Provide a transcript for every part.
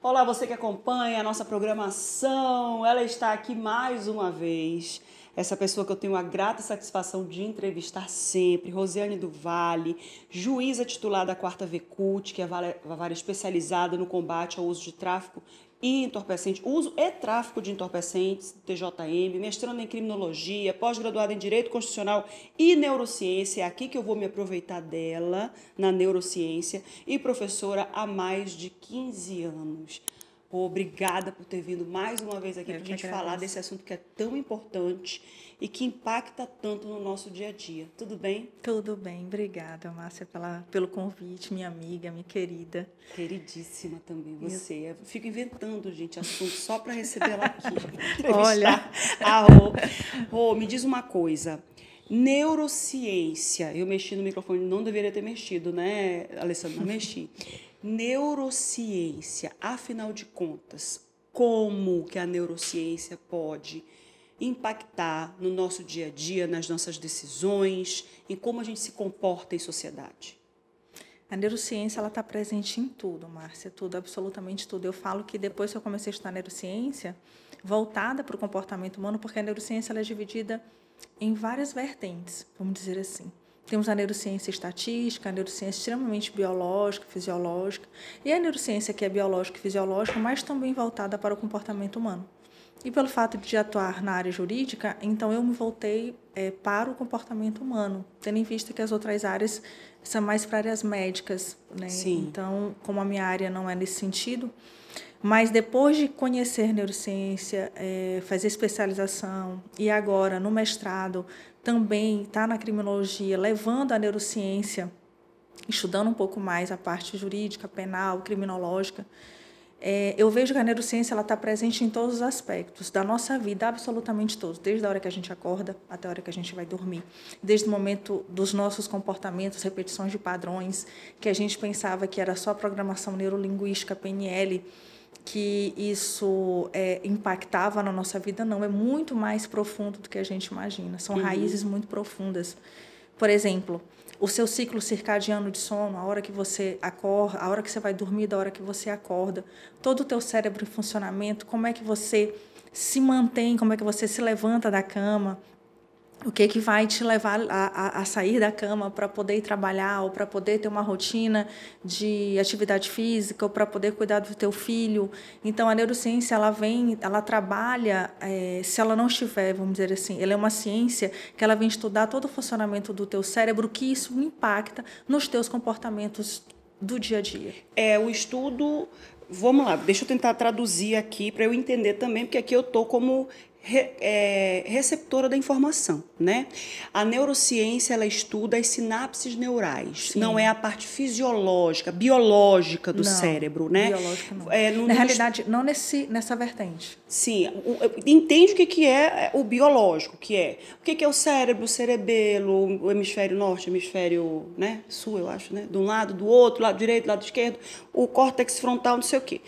Olá, você que acompanha a nossa programação, ela está aqui mais uma vez. Essa pessoa que eu tenho a grata satisfação de entrevistar sempre, Rosiane do Vale, juíza titular da 4ª VCUT, que é a vara especializada no combate ao uso de tráfico e entorpecentes, uso e tráfico de entorpecentes, TJM, mestrando em criminologia, pós-graduada em Direito Constitucional e Neurociência, é aqui que eu vou me aproveitar dela, na neurociência, e professora há mais de 15 anos. Pô, obrigada por ter vindo mais uma vez aqui para a gente falar desse assunto que é tão importante e que impacta tanto no nosso dia a dia. Tudo bem? Tudo bem, obrigada, Márcia, pelo convite, minha amiga, minha querida. Queridíssima também você. Eu fico inventando, gente, assunto só para receber ela aqui. Olha, a Rô. Rô, me diz uma coisa. Neurociência. Eu mexi no microfone, não deveria ter mexido, né, Alessandra? Não mexi. Neurociência, afinal de contas, como que a neurociência pode impactar no nosso dia a dia, nas nossas decisões, em como a gente se comporta em sociedade? a neurociência ela está presente em tudo, Márcia, tudo, absolutamente tudo. Eu falo que depois que eu comecei a estudar neurociência, voltada para o comportamento humano, porque a neurociência ela é dividida em várias vertentes, vamos dizer assim. Temos a neurociência estatística, a neurociência extremamente biológica, fisiológica, e a neurociência que é biológica e fisiológica, mas também voltada para o comportamento humano. E pelo fato de atuar na área jurídica, então eu me voltei para o comportamento humano, tendo em vista que as outras áreas são mais para áreas médicas, né? Sim. Então, como a minha área não é nesse sentido, mas depois de conhecer neurociência, fazer especialização e agora no mestrado também está na criminologia, levando a neurociência, estudando um pouco mais a parte jurídica, penal, criminológica, eu vejo que a neurociência está presente em todos os aspectos da nossa vida, absolutamente todos, desde a hora que a gente acorda até a hora que a gente vai dormir, desde o momento dos nossos comportamentos, repetições de padrões, que a gente pensava que era só programação neurolinguística, PNL, que isso impactava na nossa vida, não, é muito mais profundo do que a gente imagina, são raízes muito profundas. Por exemplo, o seu ciclo circadiano de sono, a hora que você acorda, a hora que você vai dormir, da hora que você acorda, todo o teu cérebro em funcionamento, como é que você se mantém, como é que você se levanta da cama, o que vai te levar a sair da cama para poder ir trabalhar ou para poder ter uma rotina de atividade física ou para poder cuidar do teu filho. Então, a neurociência, ela trabalha, se ela não estiver, vamos dizer assim, ela é uma ciência que ela vem estudar todo o funcionamento do teu cérebro, que isso impacta nos teus comportamentos do dia a dia. O estudo, vamos lá, deixa eu tentar traduzir aqui para eu entender também, porque aqui eu estou como receptora da informação, né? A neurociência, ela estuda as sinapses neurais, Sim. não é a parte fisiológica, biológica do cérebro, né? Biológica não. Na realidade, não nessa vertente. Sim, entende o que é o biológico, que é o que é o cérebro, o cerebelo, o hemisfério norte, o hemisfério, né, sul, eu acho, né, de um lado, do outro, lado direito, lado esquerdo, o córtex frontal, não sei o quê.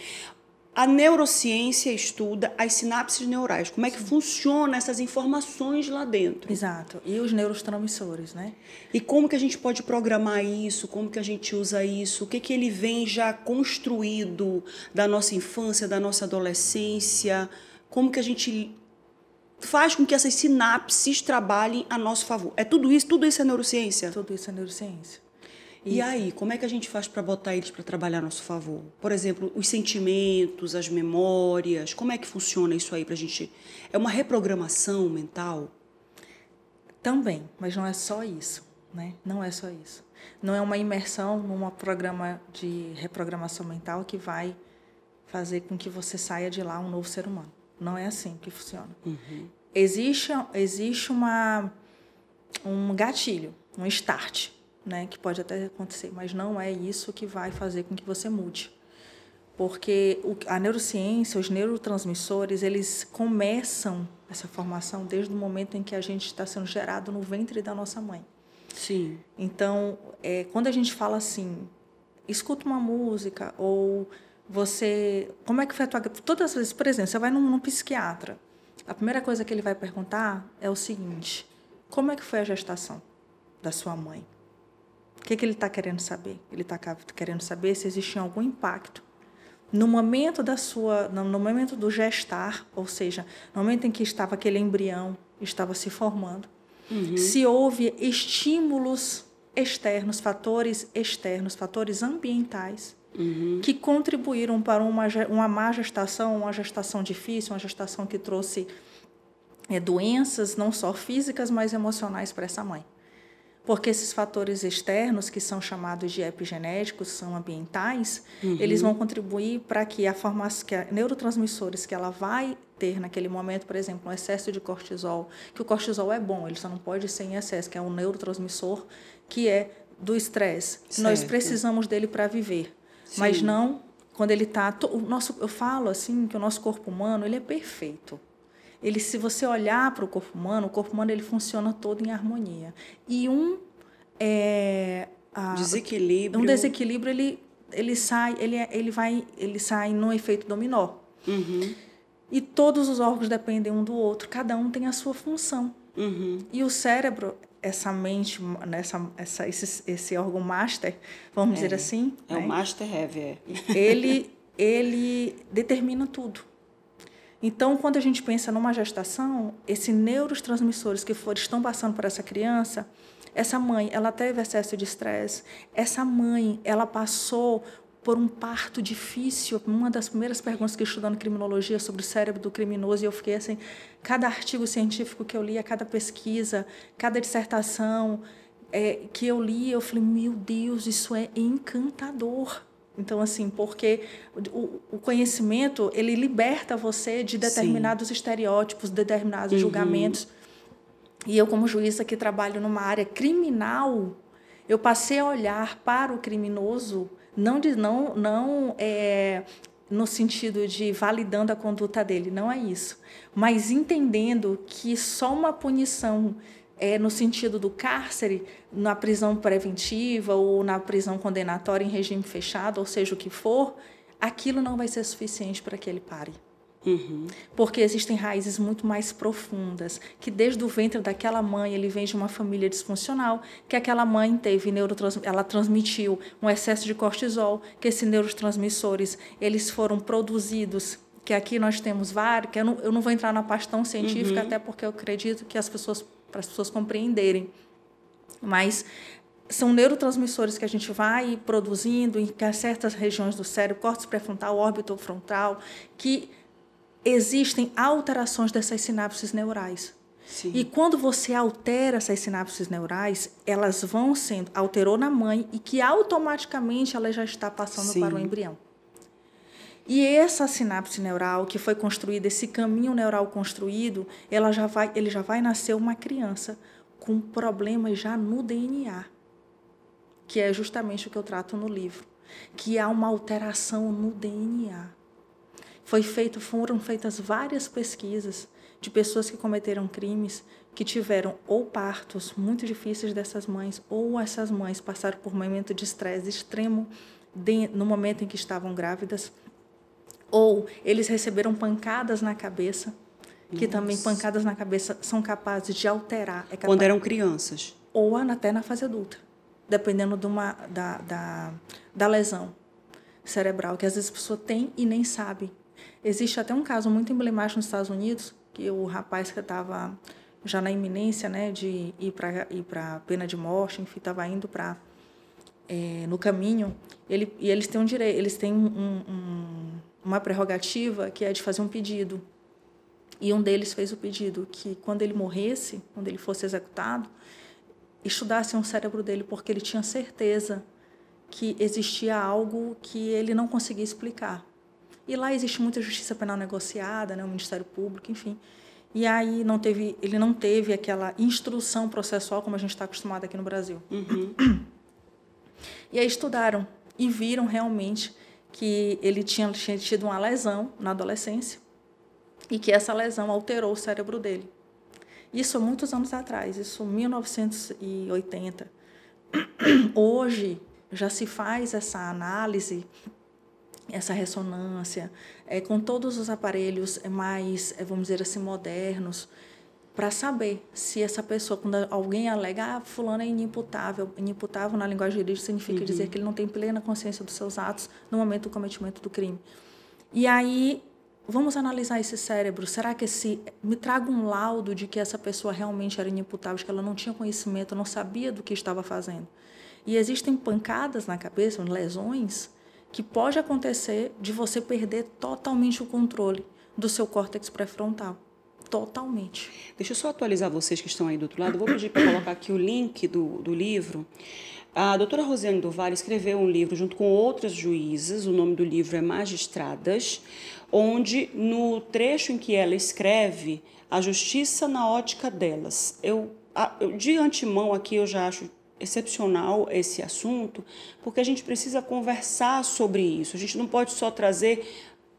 A neurociência estuda as sinapses neurais, como é que funcionam essas informações lá dentro. Exato, e os neurotransmissores, né? E como que a gente pode programar isso, como que a gente usa isso, o que ele vem já construído da nossa infância, da nossa adolescência, como que a gente faz com que essas sinapses trabalhem a nosso favor. É tudo isso é neurociência? Tudo isso é neurociência. E aí, como é que a gente faz para botar eles para trabalhar a nosso favor? Por exemplo, os sentimentos, as memórias, como é que funciona isso aí para a gente? É uma reprogramação mental? Também, mas não é só isso, né? Não é só isso. Não é uma imersão num programa de reprogramação mental que vai fazer com que você saia de lá um novo ser humano. Não é assim que funciona. Existe um gatilho, um start, né, que pode até acontecer, mas não é isso que vai fazer com que você mude. Porque a neurociência, os neurotransmissores, eles começam essa formação desde o momento em que a gente está sendo gerado no ventre da nossa mãe. Sim. Então, quando a gente fala assim, escuta uma música, ou você... Como é que foi a tua... Todas as vezes, por exemplo, você vai num psiquiatra, a primeira coisa que ele vai perguntar é o seguinte: como é que foi a gestação da sua mãe? O que ele está querendo saber? Ele está querendo saber se existia algum impacto no momento no momento do gestar, ou seja, no momento em que estava aquele embrião, estava se formando, se houve estímulos externos, fatores ambientais, que contribuíram para uma má gestação, uma gestação difícil, uma gestação que trouxe doenças, não só físicas, mas emocionais para essa mãe. Porque esses fatores externos, que são chamados de epigenéticos, são ambientais, eles vão contribuir para que neurotransmissores que ela vai ter naquele momento, por exemplo, um excesso de cortisol, que o cortisol é bom, ele só não pode ser em excesso, que é um neurotransmissor que é do estresse. Nós precisamos dele para viver, mas não quando ele está... Eu falo assim que o nosso corpo humano ele é perfeito. Se você olhar para o corpo humano ele funciona todo em harmonia. E desequilíbrio ele sai num efeito dominó. E todos os órgãos dependem um do outro, cada um tem a sua função. E o cérebro, essa mente, esse órgão master, vamos dizer assim, o master heavy. Ele determina tudo. Então, quando a gente pensa numa gestação, esses neurotransmissores que estão passando por essa criança, essa mãe, ela teve excesso de estresse, essa mãe, ela passou por um parto difícil. Uma das primeiras perguntas que eu estudando criminologia sobre o cérebro do criminoso, e eu fiquei assim, cada artigo científico que eu lia, cada pesquisa, cada dissertação que eu li, eu falei, meu Deus, isso é encantador. Então, assim, porque o conhecimento, ele liberta você de determinados estereótipos, determinados julgamentos. E eu, como juíza que trabalho numa área criminal, eu passei a olhar para o criminoso, não no sentido de validando a conduta dele, não é isso, mas entendendo que só uma punição no sentido do cárcere, na prisão preventiva ou na prisão condenatória em regime fechado, ou seja, o que for, aquilo não vai ser suficiente para que ele pare. Porque existem raízes muito mais profundas, que desde o ventre daquela mãe, ele vem de uma família disfuncional, que aquela mãe ela transmitiu um excesso de cortisol, que esses neurotransmissores, eles foram produzidos, que aqui nós temos vários, que eu não vou entrar na parte tão científica, até porque eu acredito que para as pessoas compreenderem, mas são neurotransmissores que a gente vai produzindo em certas regiões do cérebro, córtex pré-frontal, órbito frontal, que existem alterações dessas sinapses neurais. Sim. E quando você altera essas sinapses neurais, elas vão sendo, alterou na mãe e que automaticamente ela já está passando para o embrião. E essa sinapse neural que foi construída, esse caminho neural construído, ele já vai nascer uma criança com problemas já no DNA, que é justamente o que eu trato no livro, que há uma alteração no DNA. Foram feitas várias pesquisas de pessoas que cometeram crimes, que tiveram ou partos muito difíceis dessas mães, ou essas mães passaram por um momento de estresse extremo no momento em que estavam grávidas, ou eles receberam pancadas na cabeça, que também pancadas na cabeça são capazes de alterar. Quando eram crianças. Ou até na fase adulta, dependendo da lesão cerebral, que às vezes a pessoa tem e nem sabe. Existe até um caso muito emblemático nos Estados Unidos, que o rapaz que estava já na iminência, né, de ir para pena de morte, enfim, estava indo para no caminho, eles têm um direito, eles têm uma prerrogativa que é de fazer um pedido. E um deles fez o pedido que quando ele morresse, quando ele fosse executado, estudassem o cérebro dele, porque ele tinha certeza que existia algo que ele não conseguia explicar. E lá existe muita justiça penal negociada, né, o Ministério Público, enfim. E aí ele não teve aquela instrução processual como a gente está acostumado aqui no Brasil. E aí estudaram e viram realmente que ele tinha tido uma lesão na adolescência e que essa lesão alterou o cérebro dele. Isso há muitos anos atrás, isso em 1980. Hoje já se faz essa análise, essa ressonância, com todos os aparelhos mais, vamos dizer assim, modernos, para saber se essa pessoa, quando alguém alega, fulano é inimputável. Inimputável na linguagem jurídica significa dizer que ele não tem plena consciência dos seus atos no momento do cometimento do crime. E aí, vamos analisar esse cérebro. Será que me traga um laudo de que essa pessoa realmente era inimputável, de que ela não tinha conhecimento, não sabia do que estava fazendo? E existem pancadas na cabeça, lesões, que pode acontecer de você perder totalmente o controle do seu córtex pré-frontal. Totalmente. Deixa eu só atualizar vocês que estão aí do outro lado. Eu vou pedir para colocar aqui o link do livro. A doutora Rosiane do Vale escreveu um livro junto com outras juízas, o nome do livro é Magistradas, onde no trecho em que ela escreve a justiça na ótica delas. De antemão aqui eu já acho excepcional esse assunto, porque a gente precisa conversar sobre isso. A gente não pode só trazer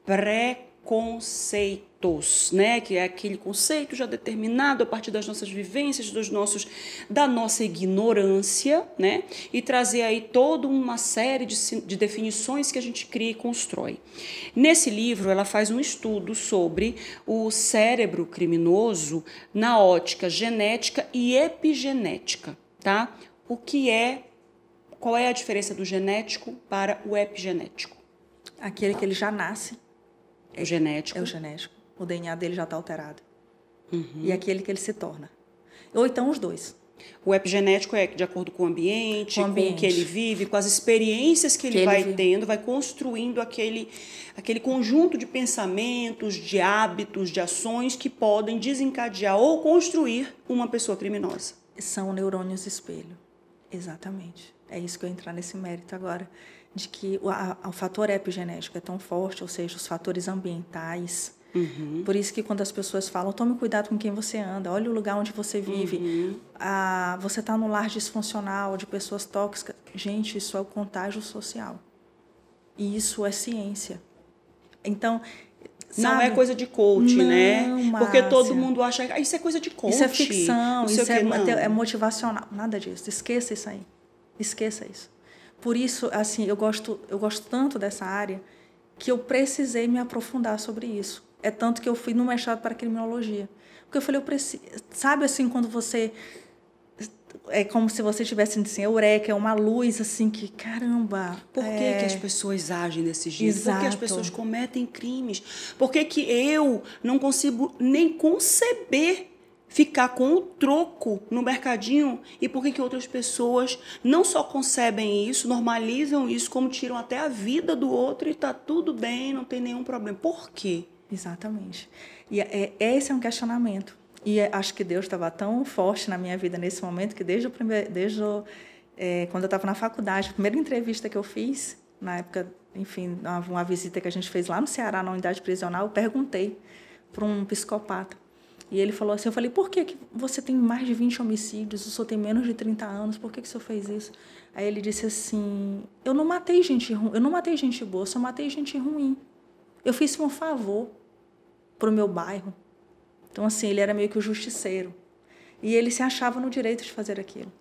preconceitos, né? Que é aquele conceito já determinado a partir das nossas vivências, da nossa ignorância, né? E trazer aí toda uma série de definições que a gente cria e constrói. Nesse livro, ela faz um estudo sobre o cérebro criminoso na ótica genética e epigenética, tá? Qual é a diferença do genético para o epigenético? Aquele que ele já nasce. O genético. É o genético. O DNA dele já está alterado. E aquele que ele se torna. Ou então os dois. O epigenético é de acordo com o ambiente, com o que ele vive, com as experiências que ele vai tendo, vai construindo aquele conjunto de pensamentos, de hábitos, de ações que podem desencadear ou construir uma pessoa criminosa. São neurônios espelho. Exatamente. É isso que eu entrar nesse mérito agora, de que o fator epigenético é tão forte, ou seja, os fatores ambientais. Por isso que quando as pessoas falam, tome cuidado com quem você anda, olha o lugar onde você vive, você está num lar disfuncional, de pessoas tóxicas. Gente, isso é o contágio social. E isso é ciência. Então, não é coisa de coach, né? Porque todo mundo acha que isso é coisa de coach. Isso é ficção, isso é motivacional. Nada disso. Esqueça isso aí. Esqueça isso. Por isso, assim, eu gosto tanto dessa área que eu precisei me aprofundar sobre isso. É tanto que eu fui no mestrado para criminologia. Porque eu falei, sabe assim, quando você... É como se você tivesse assim, eureka, é uma luz assim que, caramba... Por que as pessoas agem desse jeito? Exato. Por que as pessoas cometem crimes? Por que eu não consigo nem conceber ficar com o troco no mercadinho? E por que outras pessoas não só concebem isso, normalizam isso, como tiram até a vida do outro e está tudo bem, não tem nenhum problema? Por quê? Exatamente. E esse é um questionamento. E acho que Deus estava tão forte na minha vida nesse momento que quando eu estava na faculdade, a primeira entrevista que eu fiz, na época, enfim, uma visita que a gente fez lá no Ceará, na unidade prisional, eu perguntei para um psicopata. E ele falou assim, eu falei, por que você tem mais de 20 homicídios, o senhor tem menos de 30 anos, por que o senhor fez isso? Aí ele disse assim, eu não matei gente ruim, eu não matei gente boa, eu só matei gente ruim. Eu fiz um favor para o meu bairro. Então, assim, ele era meio que o justiceiro. E ele se achava no direito de fazer aquilo.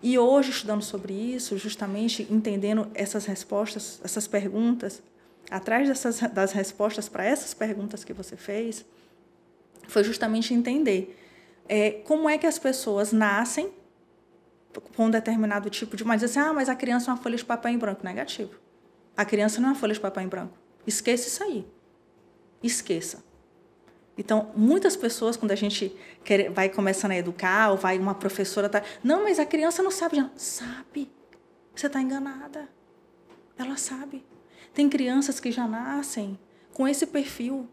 E hoje, estudando sobre isso, justamente entendendo essas respostas, essas perguntas, atrás das respostas para essas perguntas que você fez, foi justamente entender como é que as pessoas nascem com um determinado tipo de... Mas assim, mas a criança é uma folha de papel em branco. Negativo. A criança não é uma folha de papel em branco. Esqueça isso aí. Esqueça. Então, muitas pessoas, quando a gente vai começando a educar, ou vai uma professora... Não, mas a criança não sabe. Sabe. Você está enganada. Ela sabe. Tem crianças que já nascem com esse perfil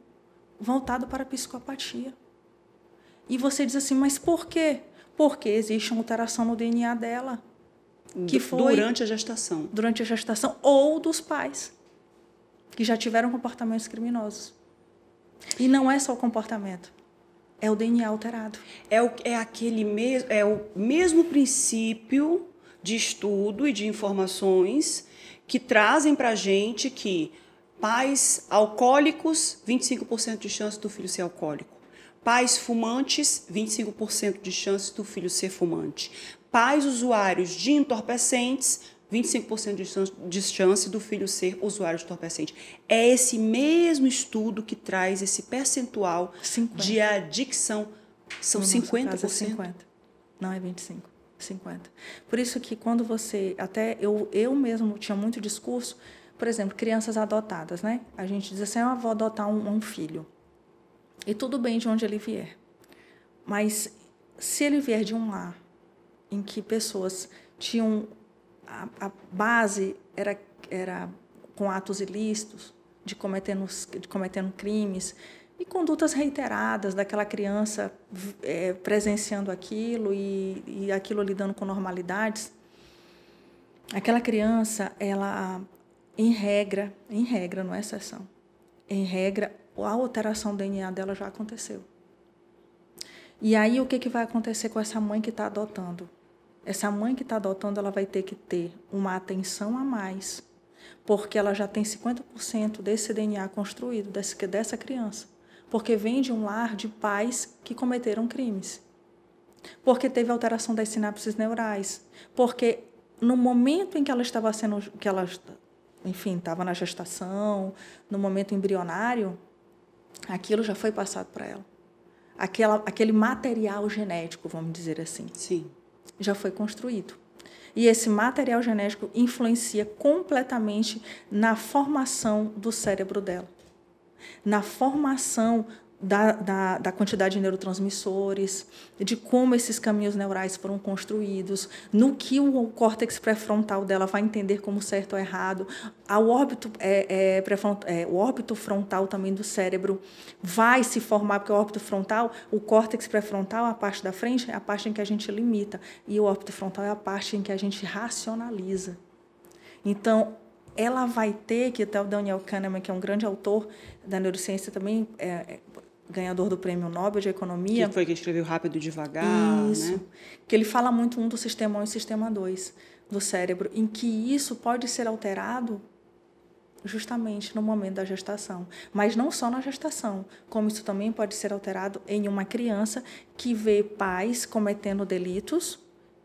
voltado para a psicopatia. E você diz assim, mas por quê? Porque existe uma alteração no DNA dela. Que foi durante a gestação. Durante a gestação, ou dos pais, que já tiveram comportamentos criminosos. E não é só o comportamento, é o DNA alterado. É o mesmo princípio de estudo e de informações que trazem para a gente que pais alcoólicos, 25% de chance do filho ser alcoólico. Pais fumantes, 25% de chance do filho ser fumante. Pais usuários de entorpecentes, 25% de chance do filho ser usuário de entorpecente. É esse mesmo estudo que traz esse percentual 50. de adicção São no 50%? Nosso caso é 50%. Não é 25%, 50%. Por isso que quando você... Até eu mesmo tinha muito discurso, por exemplo, crianças adotadas, né? A gente diz assim, eu vou adotar um filho. E tudo bem de onde ele vier. Mas se ele vier de um lar em que pessoas tinham... A base era com atos ilícitos, de cometendo crimes, e condutas reiteradas daquela criança presenciando aquilo e aquilo lidando com normalidades, aquela criança, ela, em regra, não é exceção, em regra, a alteração do DNA dela já aconteceu. E aí, o que vai acontecer com essa mãe que está adotando? Essa mãe que está adotando, ela vai ter que ter uma atenção a mais, porque ela já tem 50% desse DNA construído, dessa criança. Porque vem de um lar de pais que cometeram crimes. Porque teve alteração das sinapses neurais. Porque no momento em que ela estava estava na gestação, no momento embrionário, aquilo já foi passado para ela. Aquele material genético, vamos dizer assim. Sim. Já foi construído. E esse material genético influencia completamente na formação do cérebro dela, na formação da quantidade de neurotransmissores, de como esses caminhos neurais foram construídos, no que o córtex pré-frontal dela vai entender como certo ou errado, o órbito frontal também do cérebro vai se formar, porque o órbito frontal, o córtex pré-frontal, a parte da frente, é a parte em que a gente limita, e o órbito frontal é a parte em que a gente racionaliza. Então, ela vai ter, que até o Daniel Kahneman, que é um grande autor da neurociência também, ganhador do Prêmio Nobel de Economia. Que foi quem escreveu Rápido e Devagar. Isso. Né? Que ele fala muito do sistema 1 e sistema 2 do cérebro, em que isso pode ser alterado justamente no momento da gestação. Mas não só na gestação, como isso também pode ser alterado em uma criança que vê pais cometendo delitos,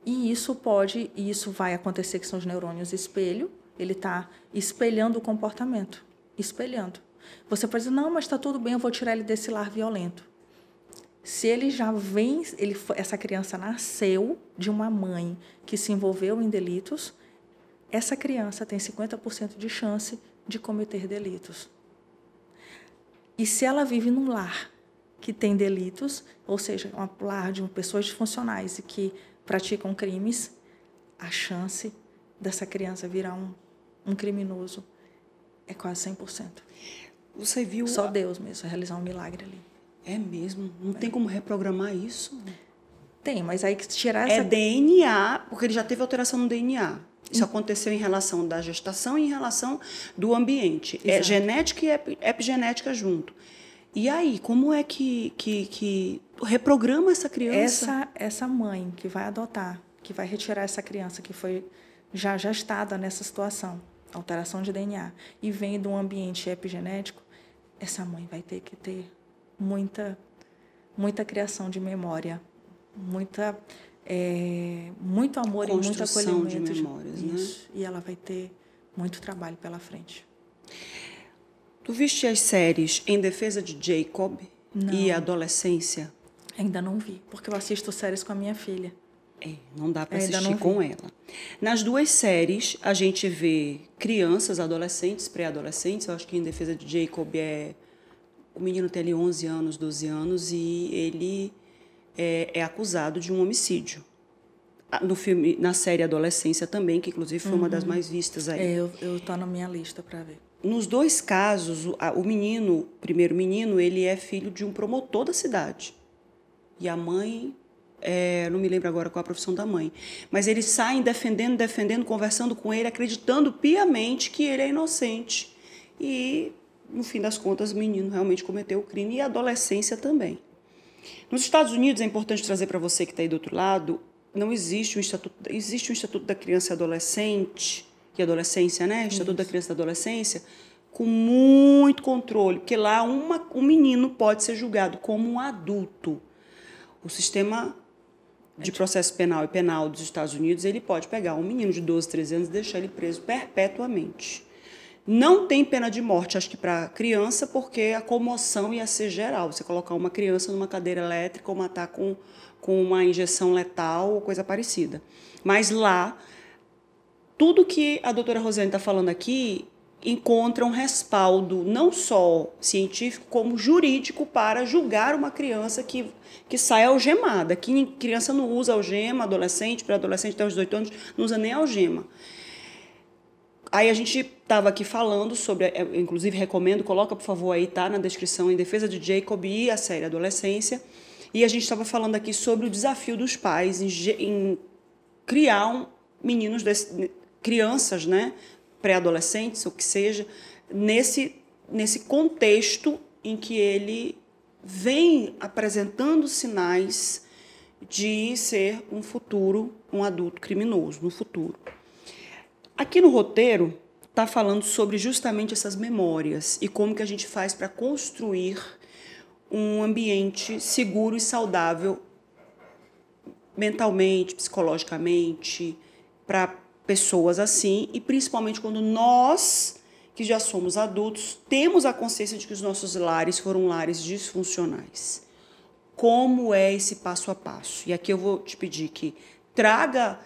e isso vai acontecer, que são os neurônios espelho. Ele está espelhando o comportamento, espelhando. Você pode dizer, não, mas está tudo bem, eu vou tirar ele desse lar violento. Se ele já vem, essa criança nasceu de uma mãe que se envolveu em delitos, essa criança tem 50% de chance de cometer delitos. E se ela vive num lar que tem delitos, ou seja, um lar de pessoas disfuncionais e que praticam crimes, a chance dessa criança virar um criminoso é quase 100%. Você viu... Só Deus mesmo, realizar um milagre ali. É mesmo? Não tem como reprogramar isso? Tem, mas aí que tirar essa... É DNA, porque ele já teve alteração no DNA. Isso aconteceu em relação da gestação e em relação do ambiente. Exato. É genética e epigenética junto. E aí, como é que reprograma essa criança? Essa mãe que vai adotar, que vai retirar essa criança que foi já gestada nessa situação, alteração de DNA, e vem de um ambiente epigenético, essa mãe vai ter que ter muita criação de memória, muito amor e muito acolhimento. De memórias, isso, né? E ela vai ter muito trabalho pela frente. Tu viste as séries Em Defesa de Jacob e Adolescência? Ainda não vi, porque eu assisto séries com a minha filha. Não dá para assistir com ela. Nas duas séries, a gente vê crianças, adolescentes, pré-adolescentes. Eu acho que Em Defesa de Jacob o menino tem ali 11 anos, 12 anos, e ele é acusado de um homicídio. No filme, na série Adolescência também, que inclusive foi uma das mais vistas aí. Eu tô na minha lista para ver. Nos dois casos, o primeiro menino, ele é filho de um promotor da cidade. E a mãe... não me lembro agora qual a profissão da mãe, mas eles saem defendendo, conversando com ele, acreditando piamente que ele é inocente. E, no fim das contas, o menino realmente cometeu o crime, e a adolescência também. Nos Estados Unidos, é importante trazer para você que está aí do outro lado, não existe existe um Estatuto da Criança e Adolescente, e Adolescência, né? Estatuto da Criança e da Adolescência, com muito controle, porque lá um menino pode ser julgado como um adulto. O sistema de processo penal e penal dos Estados Unidos, ele pode pegar um menino de 12, 13 anos e deixar ele preso perpetuamente. Não tem pena de morte, acho que para criança, porque a comoção ia ser geral. Você colocar uma criança numa cadeira elétrica ou matar com uma injeção letal ou coisa parecida. Mas lá, tudo que a doutora Rosiane está falando aqui encontra um respaldo não só científico, como jurídico para julgar uma criança que sai algemada. Que criança não usa algema, adolescente, pré-adolescente até os 18 anos, não usa nem algema. Aí a gente estava aqui falando sobre, inclusive recomendo, coloca por favor aí, tá na descrição, Em Defesa de Jacob e a série Adolescência. E a gente estava falando aqui sobre o desafio dos pais em criar crianças, né, pré-adolescentes, ou que seja, nesse contexto em que ele vem apresentando sinais de ser um adulto criminoso no futuro. Aqui no roteiro está falando sobre justamente essas memórias e como que a gente faz para construir um ambiente seguro e saudável mentalmente, psicologicamente, para pessoas assim, e principalmente quando nós, que já somos adultos, temos a consciência de que os nossos lares foram lares disfuncionais. Como é esse passo a passo? E aqui eu vou te pedir que traga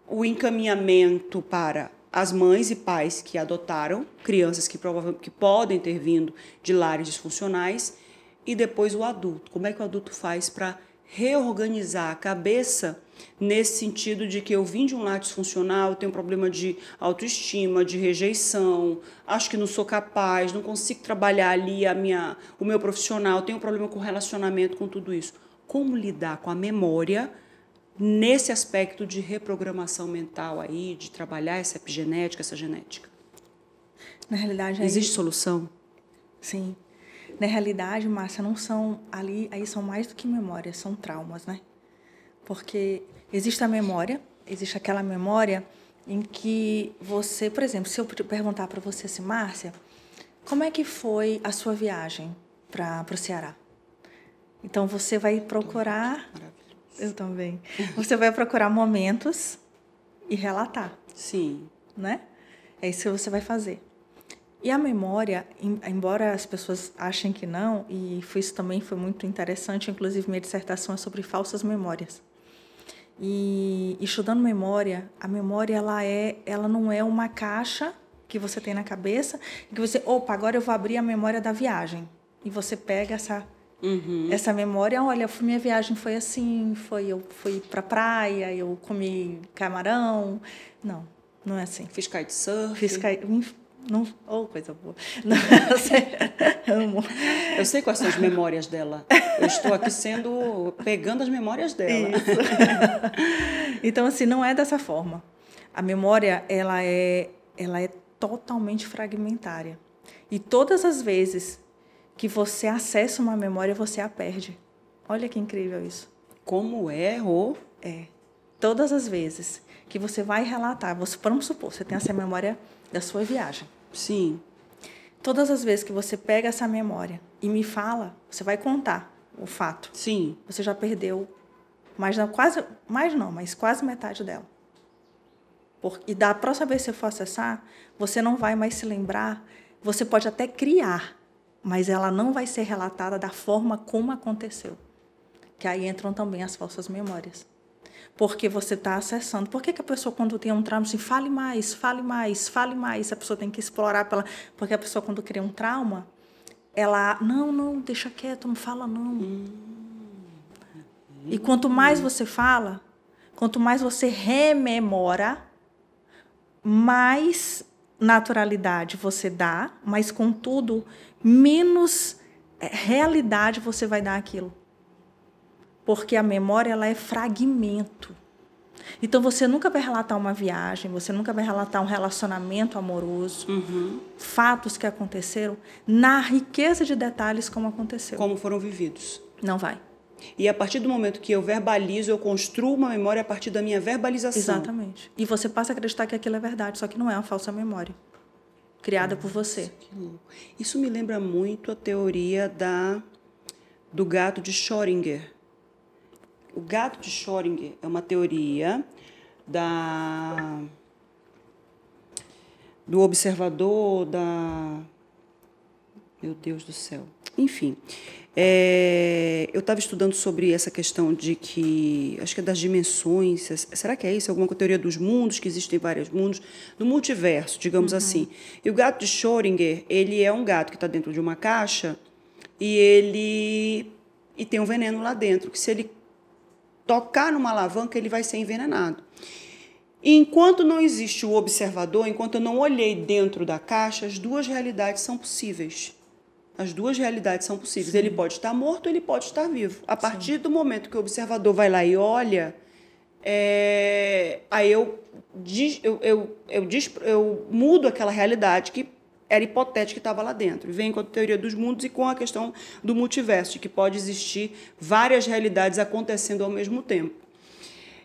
o encaminhamento para as mães e pais que adotaram crianças que provavelmente que podem ter vindo de lares disfuncionais, e depois o adulto. Como é que o adulto faz para reorganizar a cabeça nesse sentido de que eu vim de um lar disfuncional, tenho um problema de autoestima, de rejeição, acho que não sou capaz, não consigo trabalhar ali o meu profissional, tenho um problema com relacionamento, com tudo isso. Como lidar com a memória nesse aspecto de reprogramação mental aí, de trabalhar essa epigenética, essa genética? Na realidade, existe solução? Sim. Na realidade, Márcia, não são aí são mais do que memórias, são traumas, né? Porque existe a memória, existe aquela memória em que você, por exemplo, se eu perguntar para você assim, Márcia, como é que foi a sua viagem para o Ceará? Então você vai procurar, eu também. Você vai procurar momentos e relatar. Sim. Né? É isso que você vai fazer. E a memória, embora as pessoas achem que não, e isso também foi muito interessante, inclusive minha dissertação é sobre falsas memórias. E estudando memória, a memória ela não é uma caixa que você tem na cabeça, que você, agora eu vou abrir a memória da viagem. E você pega essa memória, olha, minha viagem foi assim, eu fui para a praia, eu comi camarão. Não é assim. Fiz kitesurf. Não, coisa boa. Não, amo. Eu sei quais são as memórias dela. Eu estou aqui pegando as memórias dela. Isso. Então, assim, não é dessa forma. A memória, ela é totalmente fragmentária. E todas as vezes que você acessa uma memória, você a perde. Olha que incrível isso. Como é, Rô? Todas as vezes que você vai relatar, vamos supor, você tem essa memória da sua viagem. Sim. Todas as vezes que você pega essa memória e me fala, você vai contar o fato. Sim. Você já perdeu mas quase metade dela. E da próxima vez que você for acessar, você não vai mais se lembrar, você pode até criar, mas ela não vai ser relatada da forma como aconteceu. Que aí entram também as falsas memórias. Porque você está acessando. Por que a pessoa, quando tem um trauma, assim, fale mais, a pessoa tem que explorar porque a pessoa, quando cria um trauma, ela, não, deixa quieto, não fala não. E quanto mais você fala, quanto mais você rememora, mais naturalidade você dá, mas, contudo, menos realidade você vai dar àquilo. Porque a memória ela é fragmento. Então, você nunca vai relatar uma viagem, você nunca vai relatar um relacionamento amoroso, fatos que aconteceram, na riqueza de detalhes como aconteceu. Como foram vividos. Não vai. E a partir do momento que eu verbalizo, eu construo uma memória a partir da minha verbalização. Exatamente. E você passa a acreditar que aquilo é verdade, só que não é uma falsa memória. Criada por você. Que louco. Isso me lembra muito a teoria do gato de Schrödinger. O gato de Schrödinger é uma teoria da do observador, Meu Deus do céu. Enfim, eu estava estudando sobre essa questão de que, acho que é das dimensões, será que é isso? Alguma teoria dos mundos, que existem vários mundos, do multiverso, digamos assim. E o gato de Schrödinger, ele é um gato que está dentro de uma caixa e tem um veneno lá dentro, que se ele tocar numa alavanca, ele vai ser envenenado. E enquanto não existe o observador, enquanto eu não olhei dentro da caixa, as duas realidades são possíveis. As duas realidades são possíveis. Sim. Ele pode estar morto, ele pode estar vivo. A partir do momento que o observador vai lá e olha, aí eu mudo aquela realidade que era hipotética que estava lá dentro. E vem com a teoria dos mundos e com a questão do multiverso, de que pode existir várias realidades acontecendo ao mesmo tempo.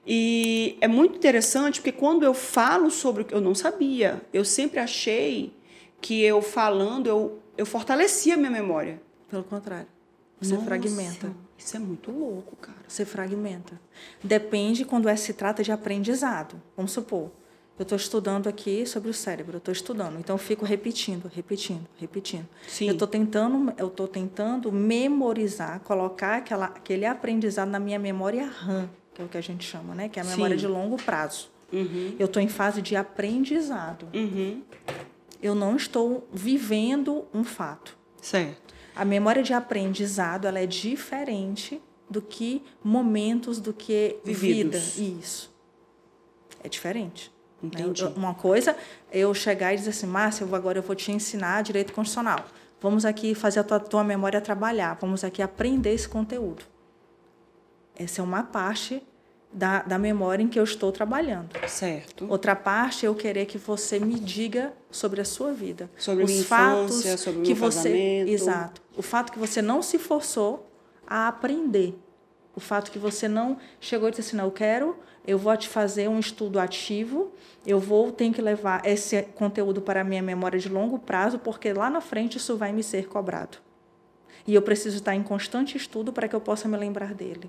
E é muito interessante, porque quando eu falo sobre o que eu não sabia, eu sempre achei que eu falando, eu fortalecia a minha memória. Pelo contrário, você fragmenta. Isso é muito louco, cara. Você fragmenta. Depende quando se trata de aprendizado. Vamos supor, eu estou estudando aqui sobre o cérebro, eu estou estudando, então eu fico repetindo. Sim. Eu estou tentando memorizar, colocar aquele aprendizado na minha memória RAM, que é o que a gente chama, né? Que é a memória de longo prazo. Eu estou em fase de aprendizado. Eu não estou vivendo um fato. Certo. A memória de aprendizado, ela é diferente do que momentos, do que vividos. Vida. Isso. É diferente. Entendi. Né? Uma coisa, eu chegar e dizer assim, Márcia, agora eu vou te ensinar direito constitucional. Vamos aqui fazer a tua memória trabalhar. Vamos aqui aprender esse conteúdo. Essa é uma parte da memória em que eu estou trabalhando. Certo. Outra parte é eu querer que você me diga sobre a sua vida. Sobre a minha infância, sobre o meu casamento. Exato. O fato que você não se forçou a aprender. O fato que você não chegou e disse assim, não, eu vou te fazer um estudo ativo, tenho que levar esse conteúdo para a minha memória de longo prazo, porque lá na frente isso vai me ser cobrado. E eu preciso estar em constante estudo para que eu possa me lembrar dele.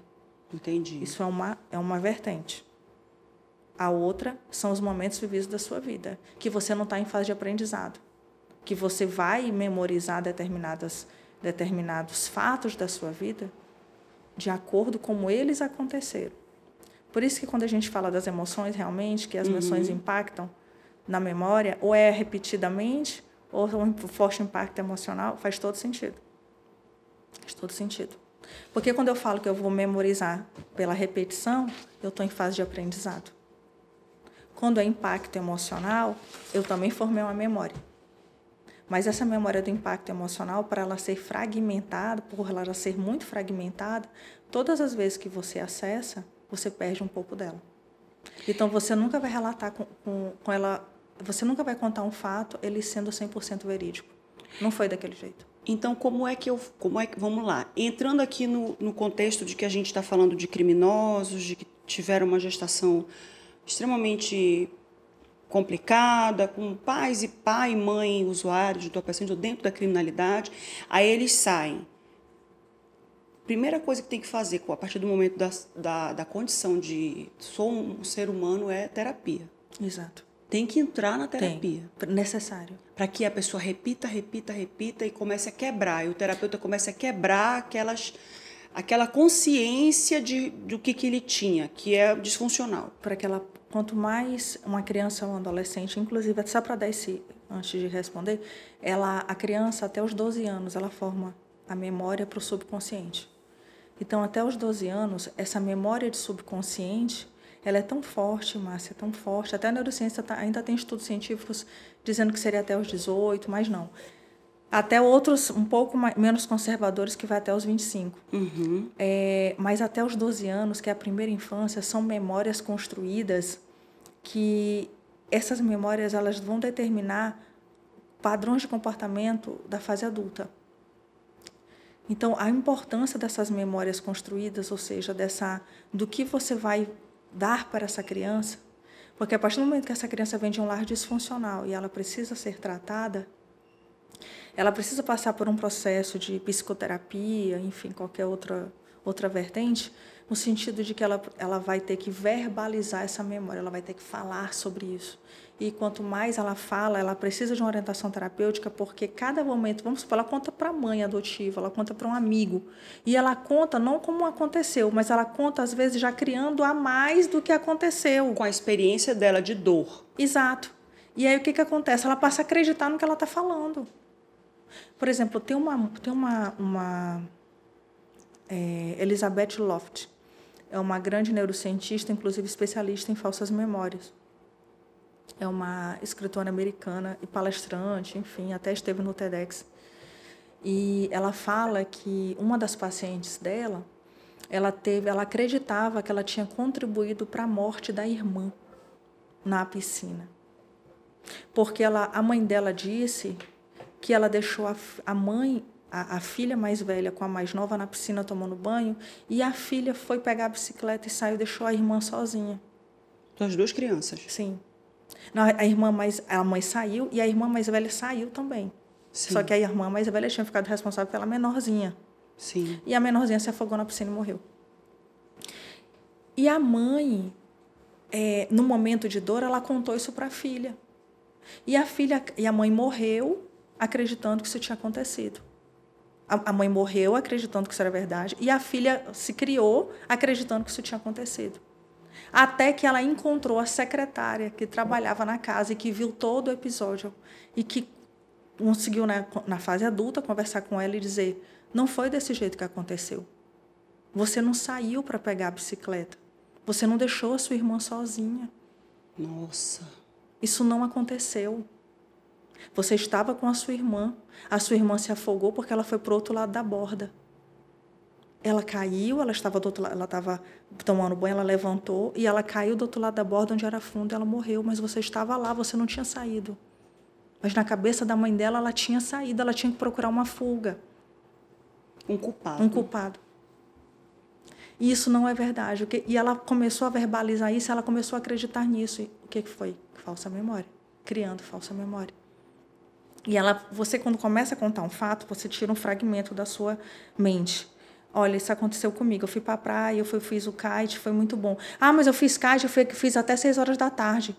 Entendi. Isso é uma vertente. A outra são os momentos vividos da sua vida, que você não está em fase de aprendizado, que você vai memorizar determinados fatos da sua vida de acordo com como eles aconteceram. Por isso que quando a gente fala das emoções, realmente, que as emoções impactam na memória, ou é repetidamente, ou um forte impacto emocional, faz todo sentido. Faz todo sentido. Porque quando eu falo que eu vou memorizar pela repetição, eu estou em fase de aprendizado. Quando é impacto emocional, eu também formei uma memória. Mas essa memória do impacto emocional, para ela ser fragmentada, por ela ser muito fragmentada, todas as vezes que você acessa, você perde um pouco dela. Então, você nunca vai relatar com ela, você nunca vai contar um fato, ele sendo 100% verídico. Não foi daquele jeito. Então, vamos lá, entrando aqui no contexto de que a gente está falando de criminosos, de que tiveram uma gestação extremamente complicada, com pai e mãe usuários de entorpecentes dentro da criminalidade, aí eles saem. Primeira coisa que tem que fazer, a partir do momento da condição de sou um ser humano, é terapia. Exato. Tem que entrar na terapia. Necessário. Para que a pessoa repita e comece a quebrar. E o terapeuta comece a quebrar aquela consciência do que ele tinha, que é disfuncional. Quanto mais uma criança ou um adolescente, inclusive, só para dar antes de responder, a criança até os 12 anos, ela forma a memória para o subconsciente. Então, até os 12 anos, essa memória de subconsciente, ela é tão forte, Márcia, tão forte. Até a neurociência ainda tem estudos científicos dizendo que seria até os 18, mas não. Até outros um pouco menos conservadores, que vai até os 25. Mas até os 12 anos, que é a primeira infância, são memórias construídas que essas memórias elas vão determinar padrões de comportamento da fase adulta. Então, a importância dessas memórias construídas, ou seja, do que você vai dar para essa criança, porque a partir do momento que essa criança vem de um lar disfuncional e ela precisa ser tratada, ela precisa passar por um processo de psicoterapia, enfim, qualquer outra vertente, no sentido de que ela vai ter que verbalizar essa memória, ela vai ter que falar sobre isso. E quanto mais ela fala, ela precisa de uma orientação terapêutica, porque cada momento, vamos supor, ela conta para a mãe adotiva, ela conta para um amigo, e ela conta não como aconteceu, mas ela conta, às vezes, já criando a mais do que aconteceu. Com a experiência dela de dor. Exato. E aí o que acontece? Ela passa a acreditar no que ela está falando. Por exemplo, tem uma Elizabeth Loft, é uma grande neurocientista, inclusive especialista em falsas memórias. É uma escritora americana e palestrante, enfim, até esteve no TEDx. E ela fala que uma das pacientes dela, ela acreditava que ela tinha contribuído para a morte da irmã na piscina. Porque a mãe dela disse que ela deixou a filha mais velha com a mais nova na piscina tomando banho, e a filha foi pegar a bicicleta e saiu, deixou a irmã sozinha. As duas crianças? Sim. Não, a mãe saiu e a irmã mais velha saiu também. Sim. Só que a irmã mais velha tinha ficado responsável pela menorzinha. Sim. E a menorzinha se afogou na piscina e morreu. E a mãe, no momento de dor, ela contou isso para a filha. E a mãe morreu acreditando que isso tinha acontecido. A mãe morreu acreditando que isso era verdade, e a filha se criou acreditando que isso tinha acontecido. Até que ela encontrou a secretária que trabalhava na casa e que viu todo o episódio e que conseguiu, na fase adulta, conversar com ela e dizer: não foi desse jeito que aconteceu. Você não saiu para pegar a bicicleta. Você não deixou a sua irmã sozinha. Nossa. Isso não aconteceu. Você estava com a sua irmã se afogou porque ela foi para o outro lado da borda. Ela caiu, ela estava tomando banho, ela levantou e ela caiu do outro lado da borda onde era fundo, ela morreu, mas você estava lá, você não tinha saído. Mas na cabeça da mãe dela, ela tinha saído, ela tinha que procurar uma fuga. Um culpado. Um culpado. E isso não é verdade. E ela começou a verbalizar isso, ela começou a acreditar nisso. E o que foi? Falsa memória. Criando falsa memória. E você, quando começa a contar um fato, você tira um fragmento da sua mente. Olha, isso aconteceu comigo. Eu fui para a praia, fiz o kite, foi muito bom. Ah, mas eu fiz kite, fiz até 6 horas da tarde.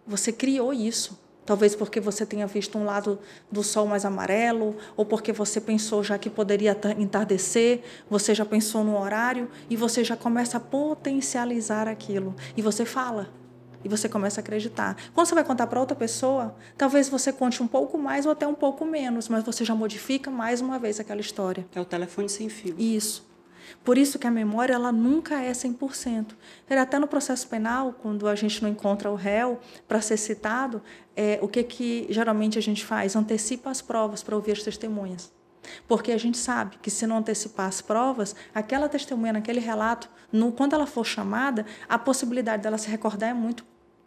Você criou isso. Talvez porque você tenha visto um lado do sol mais amarelo, ou porque você pensou já que poderia entardecer, você já pensou no horário, e você já começa a potencializar aquilo. E você fala. E você começa a acreditar. Quando você vai contar para outra pessoa, talvez você conte um pouco mais ou até um pouco menos, mas você já modifica mais uma vez aquela história. É o telefone sem fio. Isso. Por isso que a memória ela nunca é 100%. Até no processo penal, quando a gente não encontra o réu para ser citado, o que geralmente a gente faz? Antecipa as provas para ouvir as testemunhas. Porque a gente sabe que se não antecipar as provas, aquela testemunha, naquele relato, quando ela for chamada, a possibilidade dela se recordar é muito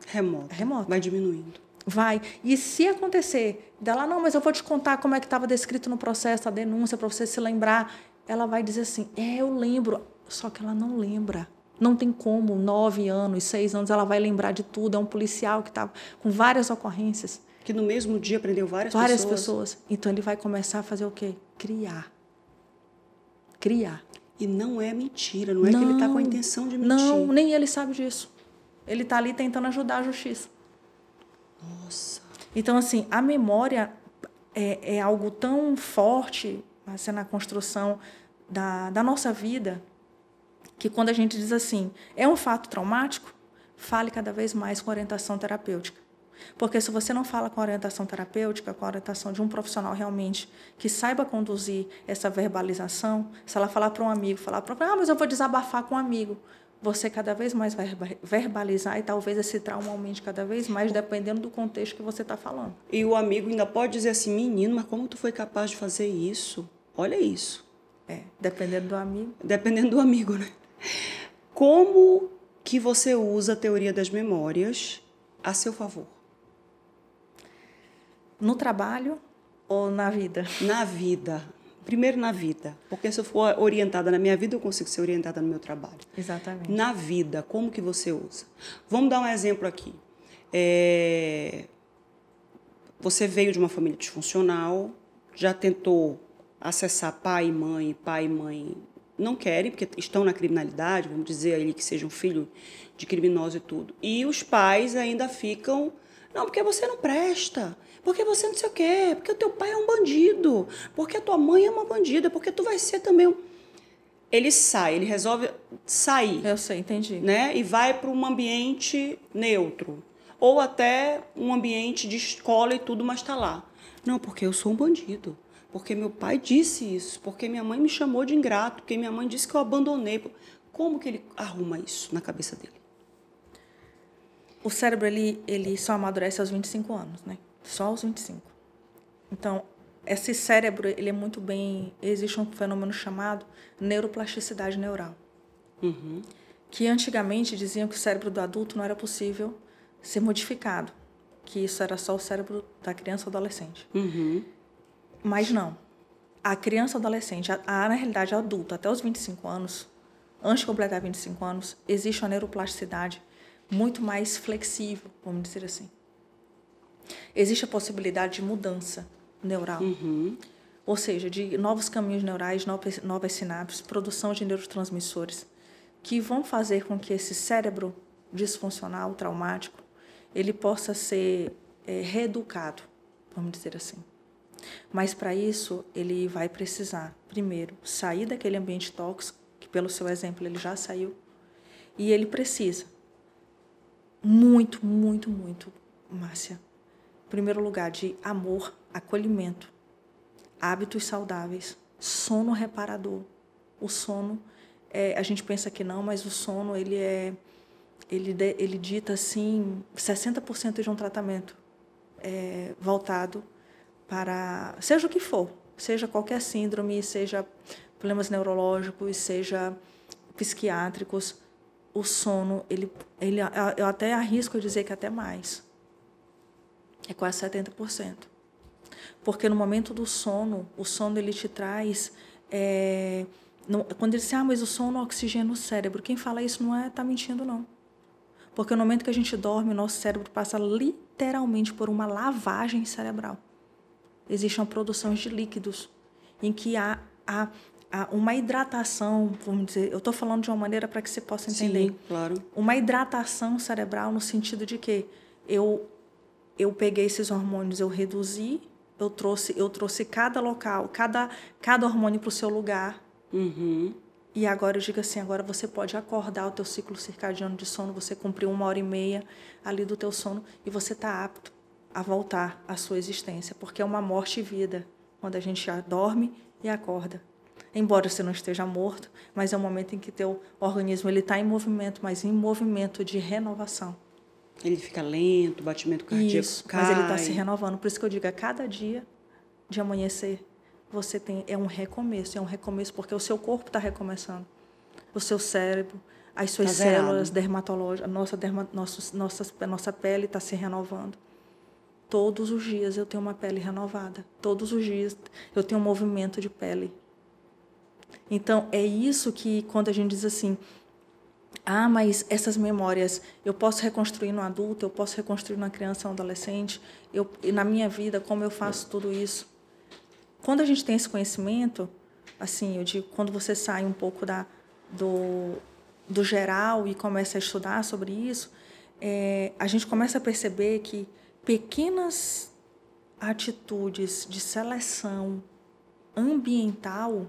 remota. Vai diminuindo. Vai. E se acontecer dela, não, mas eu vou te contar como é que estava descrito no processo, a denúncia, para você se lembrar, ela vai dizer assim, eu lembro, só que ela não lembra. Não tem como, 9 anos, 6 anos, ela vai lembrar de tudo. É um policial que estava com várias ocorrências. Que no mesmo dia prendeu várias pessoas. Então, ele vai começar a fazer o quê? Criar. E não é mentira, não é que ele está com a intenção de mentir. Não, nem ele sabe disso. Ele está ali tentando ajudar a justiça. Nossa. Então, assim, a memória é algo tão forte, assim, na construção da nossa vida, que quando a gente diz assim, é um fato traumático, fale cada vez mais com orientação terapêutica. Porque se você não fala com orientação terapêutica, com a orientação de um profissional realmente que saiba conduzir essa verbalização, se ela falar para um amigo, mas eu vou desabafar com um amigo, você cada vez mais vai verbalizar e talvez esse trauma aumente cada vez mais, dependendo do contexto que você está falando. E o amigo ainda pode dizer assim, menino, mas como tu foi capaz de fazer isso? Olha isso. Dependendo do amigo. Dependendo do amigo, né? Como que você usa a teoria das memórias a seu favor? No trabalho ou na vida? Na vida. Primeiro na vida. Porque se eu for orientada na minha vida, eu consigo ser orientada no meu trabalho. Exatamente. Na vida, como que você usa? Vamos dar um exemplo aqui. Você veio de uma família disfuncional, já tentou acessar pai e mãe não querem, porque estão na criminalidade, vamos dizer ali que seja um filho de criminoso e tudo. E os pais ainda ficam, não, porque você não presta, porque você não sei o quê, porque o teu pai é um bandido, porque a tua mãe é uma bandida, porque tu vai ser também um... Ele sai, ele resolve sair. Eu sei, entendi. Né? E vai para um ambiente neutro. Ou até um ambiente de escola e tudo, mas está lá. Não, porque eu sou um bandido. Porque meu pai disse isso. Porque minha mãe me chamou de ingrato. Porque minha mãe disse que eu abandonei. Como que ele arruma isso na cabeça dele? O cérebro, ele só amadurece aos 25 anos, né? Só aos 25. Então, esse cérebro, ele é muito bem... Existe um fenômeno chamado neuroplasticidade neural. Uhum. Que antigamente diziam que o cérebro do adulto não era possível ser modificado. Que isso era só o cérebro da criança ou adolescente. Uhum. Mas não. A criança ou adolescente, na realidade, adulta, até os 25 anos, antes de completar 25 anos, existe uma neuroplasticidade muito mais flexível, vamos dizer assim. Existe a possibilidade de mudança neural. Uhum. Ou seja, de novos caminhos neurais, novas sinapses, produção de neurotransmissores, que vão fazer com que esse cérebro disfuncional, traumático, ele possa ser reeducado, vamos dizer assim. Mas, para isso, ele vai precisar, primeiro, sair daquele ambiente tóxico, que, pelo seu exemplo, ele já saiu, e ele precisa, muito, muito, muito, Márcia, em primeiro lugar, de amor, acolhimento, hábitos saudáveis, sono reparador. O sono, a gente pensa que não, mas o sono ele dita assim 60% de um tratamento voltado para seja o que for, seja qualquer síndrome, seja problemas neurológicos, seja psiquiátricos, o sono eu até arrisco a dizer que até mais, é quase 70%. Porque no momento do sono, o sono ele te traz... quando ele diz, mas o sono oxigena o cérebro, quem fala isso não está mentindo, não. Porque no momento que a gente dorme, o nosso cérebro passa literalmente por uma lavagem cerebral. Existe uma produção de líquidos em que há uma hidratação, vamos dizer, eu estou falando de uma maneira para que você possa entender. Sim, claro. Uma hidratação cerebral no sentido de que eu peguei esses hormônios, eu reduzi, eu trouxe cada local, cada hormônio para o seu lugar. Uhum. E agora eu digo assim, agora você pode acordar o teu ciclo circadiano de sono, você cumpriu 1h30 ali do teu sono e você está apto a voltar à sua existência, porque é uma morte e vida, quando a gente já dorme e acorda. Embora você não esteja morto, mas é um momento em que teu organismo está em movimento, mas em movimento de renovação. Ele fica lento, o batimento cardíaco isso, cai. mas ele está se renovando. Por isso que eu digo, a cada dia de amanhecer, é um recomeço, porque o seu corpo está recomeçando. O seu cérebro, as suas células dermatológicas, nossa pele está se renovando. Todos os dias eu tenho uma pele renovada. Todos os dias eu tenho um movimento de pele. Então, é isso que, quando a gente diz assim, mas essas memórias eu posso reconstruir no adulto, eu posso reconstruir na criança ou no adolescente, e na minha vida, como eu faço tudo isso? Quando a gente tem esse conhecimento, assim, eu digo, quando você sai um pouco do geral e começa a estudar sobre isso, a gente começa a perceber que pequenas atitudes de seleção ambiental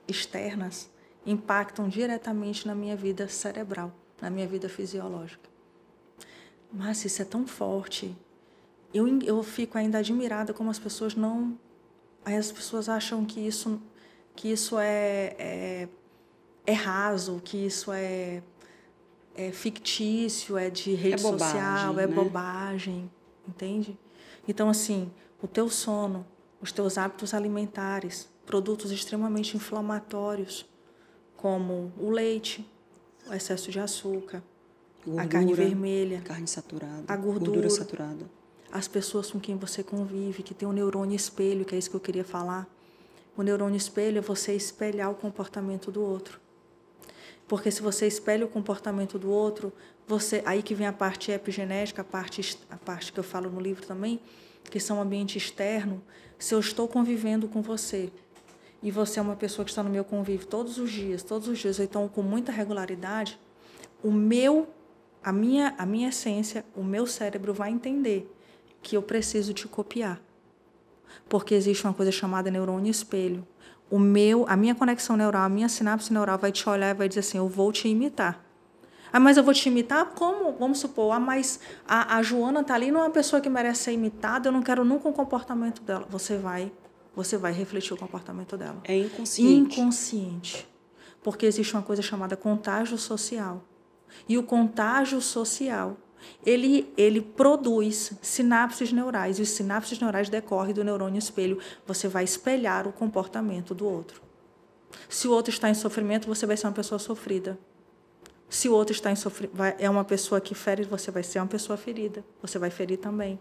externas impactam diretamente na minha vida cerebral, na minha vida fisiológica. Mas isso é tão forte. Eu fico ainda admirada como as pessoas não... Aí as pessoas acham que isso é raso, que isso é fictício, é de rede social, é bobagem, entende? Então, assim, o teu sono, os teus hábitos alimentares, produtos extremamente inflamatórios, como o leite, o excesso de açúcar, gordura, a carne vermelha, carne saturada, a gordura saturada. As pessoas com quem você convive, que tem o neurônio espelho, que é isso que eu queria falar. O neurônio espelho é você espelhar o comportamento do outro. Porque se você espelha o comportamento do outro, aí que vem a parte epigenética, a parte que eu falo no livro também, que são o ambiente externo. Se eu estou convivendo com você e você é uma pessoa que está no meu convívio todos os dias, ou então com muita regularidade, a minha essência, o meu cérebro vai entender que eu preciso te copiar. Porque existe uma coisa chamada neurônio espelho. A minha conexão neural, a minha sinapse neural vai te olhar e vai dizer assim, eu vou te imitar. Ah, mas eu vou te imitar como? Vamos supor, mas a Joana está ali, não é uma pessoa que merece ser imitada, eu não quero nunca o comportamento dela. Você vai refletir o comportamento dela. É inconsciente. Inconsciente. Porque existe uma coisa chamada contágio social. E o contágio social, ele produz sinapses neurais, e os sinapses neurais decorrem do neurônio espelho. Você vai espelhar o comportamento do outro. Se o outro está em sofrimento, você vai ser uma pessoa sofrida. Se o outro está em é uma pessoa que fere, você vai ser uma pessoa ferida. Você vai ferir também.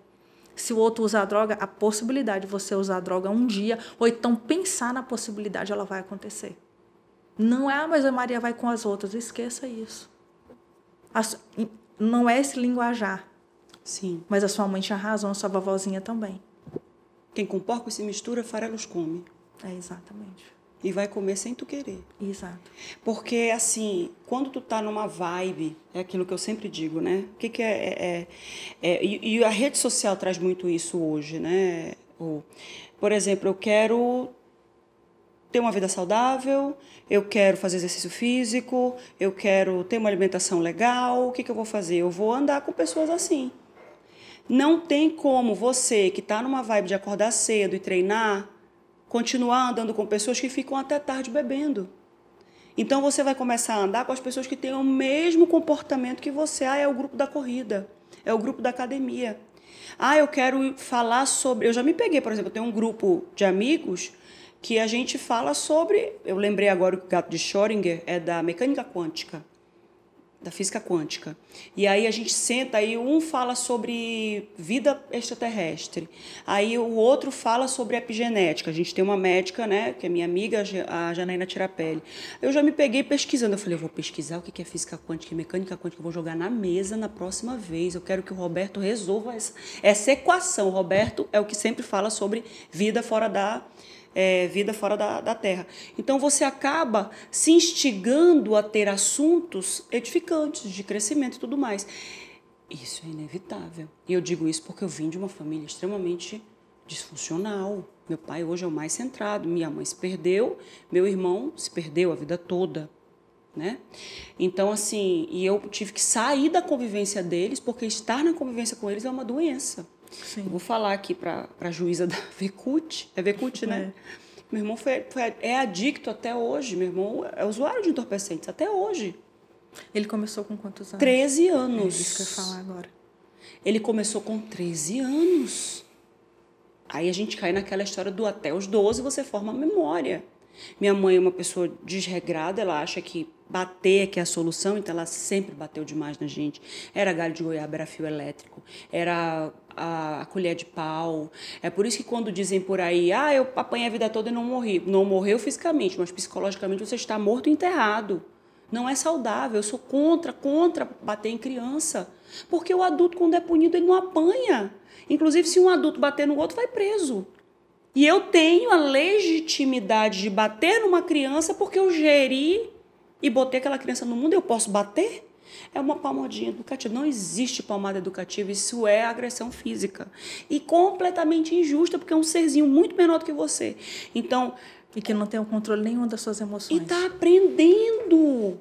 Se o outro usar droga, a possibilidade de você usar droga um dia, ou então pensar na possibilidade, ela vai acontecer. Não é, mas a Maria vai com as outras. Esqueça isso. Não é esse linguajar. Sim. Mas a sua mãe tinha razão, a sua vovozinha também. Quem com porcos se mistura, farelos come. É, exatamente. E vai comer sem tu querer. Exato. Porque, assim, quando tu tá numa vibe, é aquilo que eu sempre digo, né? O que e a rede social traz muito isso hoje, né? Por exemplo, eu quero ter uma vida saudável, eu quero fazer exercício físico, eu quero ter uma alimentação legal, o que eu vou fazer? Eu vou andar com pessoas assim. Não tem como você, que está numa vibe de acordar cedo e treinar, continuar andando com pessoas que ficam até tarde bebendo. Então, você vai começar a andar com as pessoas que têm o mesmo comportamento que você. Ah, é o grupo da corrida, é o grupo da academia. Ah, eu quero falar sobre... Eu já me peguei, por exemplo, eu tenho um grupo de amigos que a gente fala sobre... Eu lembrei agora que o gato de Schrödinger é da mecânica quântica, da física quântica. E aí a gente senta, aí um fala sobre vida extraterrestre, aí o outro fala sobre epigenética. A gente tem uma médica, né, que é minha amiga, a Janaína Tirapelli. Eu já me peguei pesquisando, eu falei, eu vou pesquisar o que é física quântica e mecânica quântica, eu vou jogar na mesa na próxima vez, eu quero que o Roberto resolva essa equação. O Roberto é o que sempre fala sobre vida fora da Terra. Então, você acaba se instigando a ter assuntos edificantes, de crescimento e tudo mais. Isso é inevitável. E eu digo isso porque eu vim de uma família extremamente disfuncional. Meu pai hoje é o mais centrado, minha mãe se perdeu, meu irmão se perdeu a vida toda, né? Então, assim, e eu tive que sair da convivência deles, porque estar na convivência com eles é uma doença. Sim. Eu vou falar aqui para a juíza da Vecute, é Vecute, né? Meu irmão é adicto até hoje, meu irmão é usuário de entorpecentes até hoje. Ele começou com quantos anos? 13 anos. É isso que eu ia falar agora. Ele começou com 13 anos. Aí a gente cai naquela história do até os 12 você forma memória. Minha mãe é uma pessoa desregrada, ela acha que bater é que é a solução, então ela sempre bateu demais na gente. Era galho de goiaba, era fio elétrico, era a colher de pau. É por isso que quando dizem por aí, eu apanhei a vida toda e não morri. Não morreu fisicamente, mas psicologicamente você está morto e enterrado. Não é saudável, eu sou contra bater em criança. Porque o adulto, quando é punido, ele não apanha. Inclusive, se um adulto bater no outro, vai preso. E eu tenho a legitimidade de bater numa criança porque eu geri e botei aquela criança no mundo. Eu posso bater? É uma palmadinha educativa. Não existe palmada educativa, isso é agressão física. E completamente injusta, porque é um serzinho muito menor do que você. Então, e que não tem o controle nenhum das suas emoções. E está aprendendo.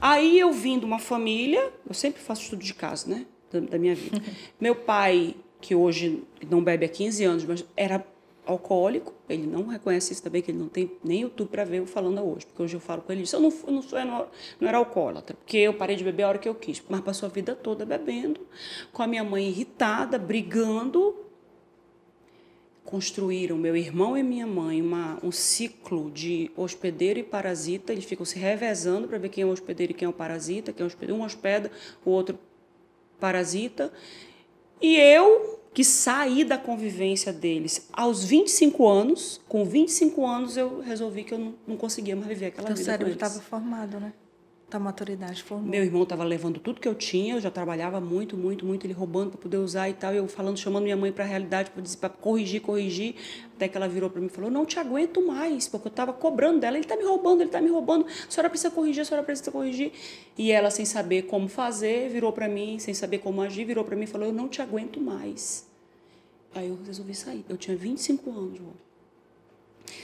Aí eu vim de uma família, eu sempre faço estudo de caso, né? Da minha vida. Meu pai, que hoje não bebe há 15 anos, mas era alcoólico, ele não reconhece isso também, que ele não tem nem YouTube para ver eu falando hoje, porque hoje eu falo com ele isso, eu não era alcoólatra, porque eu parei de beber a hora que eu quis, mas passou a vida toda bebendo, com a minha mãe irritada, brigando. Construíram, meu irmão e minha mãe, um ciclo de hospedeiro e parasita. Eles ficam se revezando para ver quem é o hospedeiro e quem é o parasita, um hospeda, o outro parasita. E eu, que saí da convivência deles aos 25 anos, com 25 anos eu resolvi que eu não conseguia mais viver aquela vida com eles. O seu cérebro estava formado, né? Da maturidade formou. Meu irmão estava levando tudo que eu tinha, eu já trabalhava muito, muito, muito, ele roubando para poder usar e tal, eu falando, chamando minha mãe para a realidade, para corrigir, até que ela virou para mim e falou, não te aguento mais, porque eu estava cobrando dela, ele está me roubando, a senhora precisa corrigir, a senhora precisa corrigir. E ela, sem saber como fazer, virou para mim, sem saber como agir, virou para mim e falou, eu não te aguento mais. Aí eu resolvi sair, eu tinha 25 anos, João.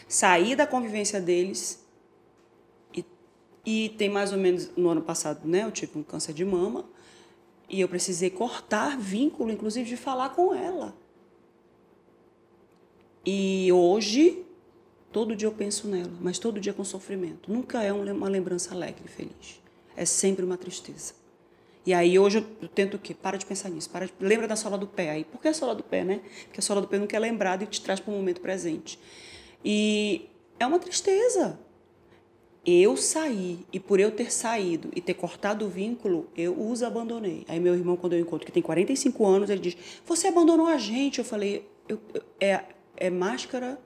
Saí da convivência deles. E tem mais ou menos, no ano passado, né, eu tive um câncer de mama e eu precisei cortar vínculo, inclusive de falar com ela. E hoje, todo dia eu penso nela, mas todo dia com sofrimento. Nunca é uma lembrança alegre e feliz. É sempre uma tristeza. E aí hoje eu tento o quê? Para de pensar nisso. Lembra da sola do pé aí. Por que a sola do pé, né? Porque a sola do pé nunca é lembrada e te traz para o momento presente. E é uma tristeza. Eu saí, e por eu ter saído e ter cortado o vínculo, eu os abandonei. Aí meu irmão, quando eu encontro, que tem 45 anos, ele diz, você abandonou a gente. Eu falei, é máscara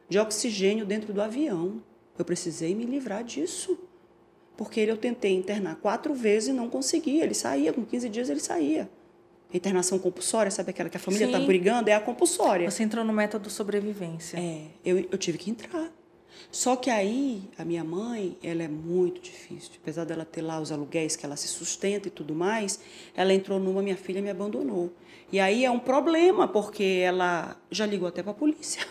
de oxigênio dentro do avião. Eu precisei me livrar disso. Porque eu tentei internar 4 vezes e não consegui. Ele saía, com 15 dias ele saía. A internação compulsória, sabe aquela que a família está brigando? É a compulsória. Você entrou no método sobrevivência. Eu tive que entrar. Só que aí, a minha mãe, ela é muito difícil. Apesar dela ter lá os aluguéis que ela se sustenta e tudo mais, ela entrou minha filha me abandonou. E aí é um problema, porque ela já ligou até para a polícia.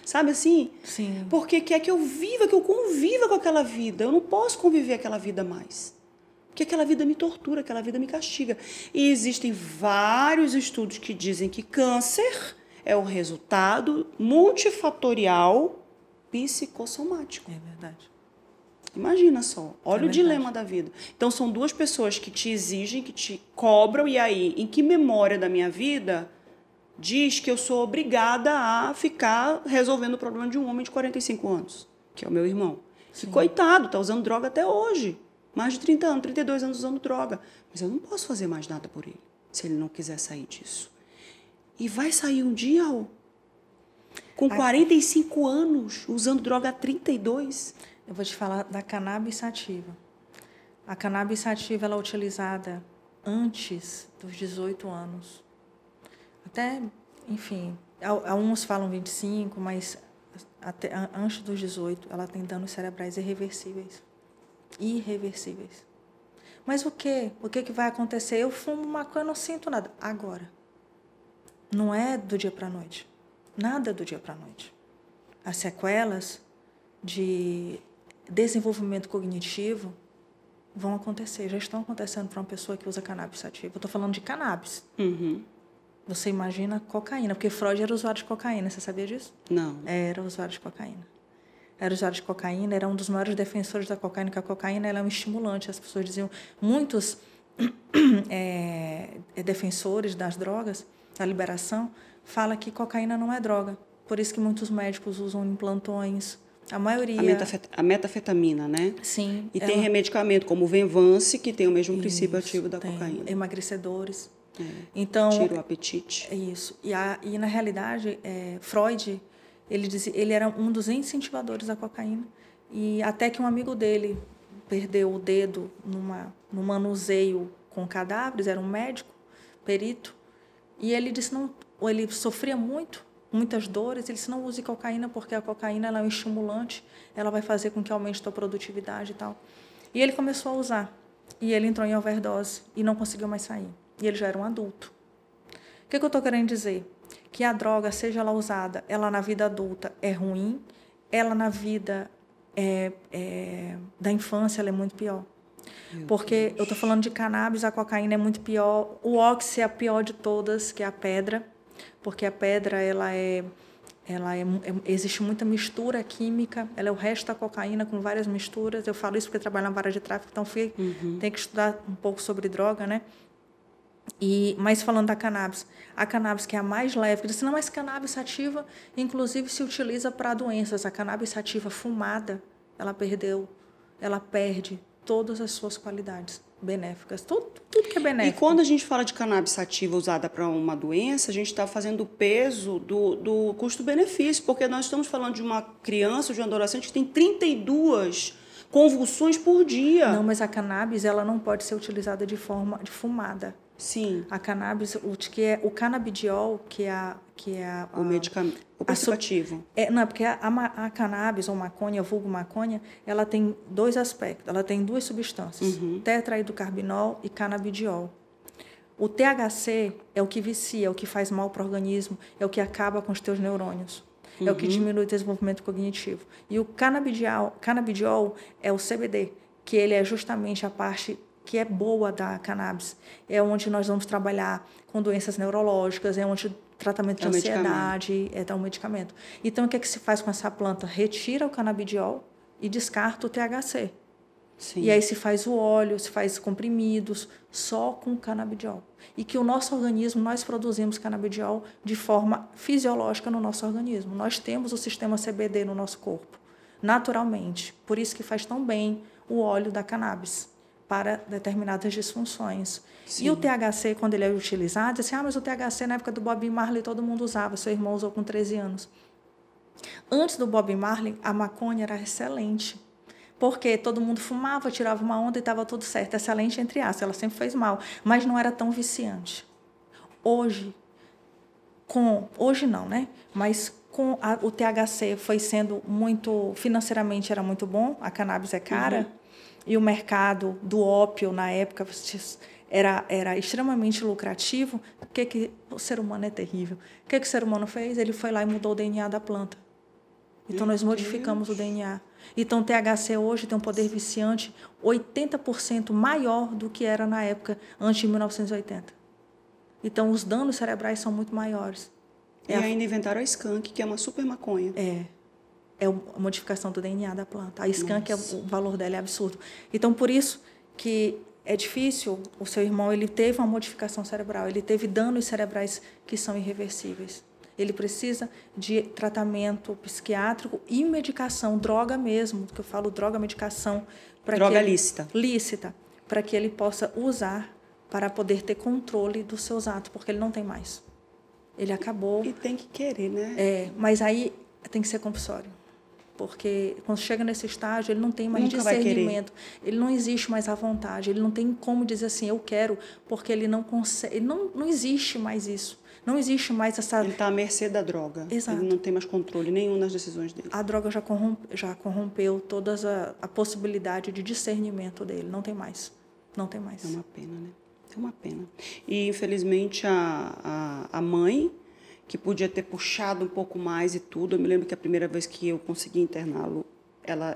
Sabe assim? Sim. Porque quer que eu viva, que eu conviva com aquela vida. Eu não posso conviver aquela vida mais. Porque aquela vida me tortura, aquela vida me castiga. E existem vários estudos que dizem que câncer é o resultado multifatorial psicossomático. É verdade. Imagina só, olha o dilema da vida. Então, são 2 pessoas que te exigem, que te cobram, e aí, em que memória da minha vida diz que eu sou obrigada a ficar resolvendo o problema de um homem de 45 anos, que é o meu irmão. Que, coitado, está usando droga até hoje. Mais de 30 anos, 32 anos usando droga. Mas eu não posso fazer mais nada por ele, se ele não quiser sair disso. E vai sair um dia, com 45 anos, usando droga há 32. Eu vou te falar da cannabis sativa. A cannabis sativa ela é utilizada antes dos 18 anos. Até, enfim, alguns falam 25, mas até antes dos 18, ela tem danos cerebrais irreversíveis. Irreversíveis. Mas o quê? O que vai acontecer? Eu fumo maconha, eu não sinto nada. Agora. Não é do dia para a noite. Nada do dia para a noite. As sequelas de desenvolvimento cognitivo vão acontecer, já estão acontecendo para uma pessoa que usa cannabis sativa. Eu estou falando de cannabis. Uhum. Você imagina cocaína, porque Freud era usuário de cocaína, você sabia disso? Não. Era usuário de cocaína. Era usuário de cocaína, era um dos maiores defensores da cocaína, que a cocaína ela é um estimulante. As pessoas diziam, muitos defensores das drogas, da liberação, fala que cocaína não é droga. Por isso que muitos médicos usam em plantões. A maioria... A metafetamina, né? Sim. E tem remedicamento, como o Venvance, que tem o mesmo princípio ativo da cocaína. Emagrecedores. Então, tira o apetite. Isso. E na realidade, Freud, ele era um dos incentivadores da cocaína. E até que um amigo dele perdeu o dedo num manuseio com cadáveres, era um médico, perito, e ele disse, ele sofria muitas dores, ele disse, não use cocaína, porque a cocaína ela é um estimulante, ela vai fazer com que aumente a tua produtividade e tal. E ele começou a usar, e ele entrou em overdose e não conseguiu mais sair. E ele já era um adulto. O que eu estou querendo dizer? Que a droga, seja ela usada, ela na vida adulta é ruim, ela na vida da infância ela é muito pior. Porque eu estou falando de cannabis, a cocaína é muito pior, o óxi é a pior de todas, que é a pedra, porque a pedra existe muita mistura química, ela é o resto da cocaína com várias misturas. Eu falo isso porque eu trabalho na vara de tráfico, então tem que estudar um pouco sobre droga, né? Mas falando da cannabis, a cannabis que é a mais leve, disse, não, mas cannabis sativa, inclusive, se utiliza para doenças. A cannabis sativa fumada, ela perde todas as suas qualidades benéficas, tudo que é benéfico. E quando a gente fala de cannabis sativa usada para uma doença, a gente está fazendo o peso do custo-benefício, porque nós estamos falando de uma criança, de um adolescente que tem 32 convulsões por dia. Não, mas a cannabis, ela não pode ser utilizada de forma de fumada. Sim. A cannabis, o canabidiol, que é O medicamento, o psicativo. Não, porque a cannabis, ou maconha, vulgo maconha, ela tem 2 aspectos, ela tem 2 substâncias, tetrahidrocarbinol e canabidiol. O THC é o que vicia, é o que faz mal para o organismo, é o que acaba com os teus neurônios, é o que diminui o desenvolvimento cognitivo. E o canabidiol é o CBD, que ele é justamente a parte que é boa da cannabis. É onde nós vamos trabalhar com doenças neurológicas, é onde o tratamento de ansiedade é um medicamento. Então, o que é que se faz com essa planta? Retira o canabidiol e descarta o THC. Sim. E aí se faz o óleo, se faz comprimidos, só com canabidiol. E que o nosso organismo, nós produzimos canabidiol de forma fisiológica no nosso organismo. Nós temos o sistema CBD no nosso corpo, naturalmente. Por isso que faz tão bem o óleo da cannabis para determinadas disfunções. Sim. E o THC, quando ele é utilizado, assim, mas o THC na época do Bob Marley todo mundo usava, seu irmão usou com 13 anos. Antes do Bob Marley, a maconha era excelente. Porque todo mundo fumava, tirava uma onda e estava tudo certo. Excelente, entre aspas, ela sempre fez mal, mas não era tão viciante. Hoje não, né? Mas com o THC foi sendo muito, financeiramente era muito bom, a cannabis é cara, e o mercado do ópio na época era extremamente lucrativo. O ser humano é terrível. O que o ser humano fez? Ele foi lá e mudou o DNA da planta. Então, nós modificamos o DNA. Então, o THC hoje tem um poder viciante 80% maior do que era na época, antes de 1980. Então, os danos cerebrais são muito maiores. E ainda inventaram a skunk, que é uma super maconha. É a modificação do DNA da planta. A skunk, o valor dela é absurdo. Então, por isso que é difícil, o seu irmão ele teve uma modificação cerebral, ele teve danos cerebrais que são irreversíveis. Ele precisa de tratamento psiquiátrico e medicação, droga mesmo, que eu falo droga, medicação. Droga lícita. Lícita, para que ele possa usar para poder ter controle dos seus atos, porque ele não tem mais. Ele acabou. E tem que querer, né? Mas aí tem que ser compulsório. Porque quando chega nesse estágio, ele não tem mais discernimento. Ele não existe mais à vontade. Ele não tem como dizer assim, eu quero, porque ele não consegue. Não existe mais isso. Não existe mais essa... Ele está à mercê da droga. Exato. Ele não tem mais controle nenhum nas decisões dele. A droga já corrompeu toda a possibilidade de discernimento dele. Não tem mais. Não tem mais. É uma pena, né? É uma pena. E, infelizmente, a mãe, que podia ter puxado um pouco mais e tudo, eu me lembro que a primeira vez que eu consegui interná-lo,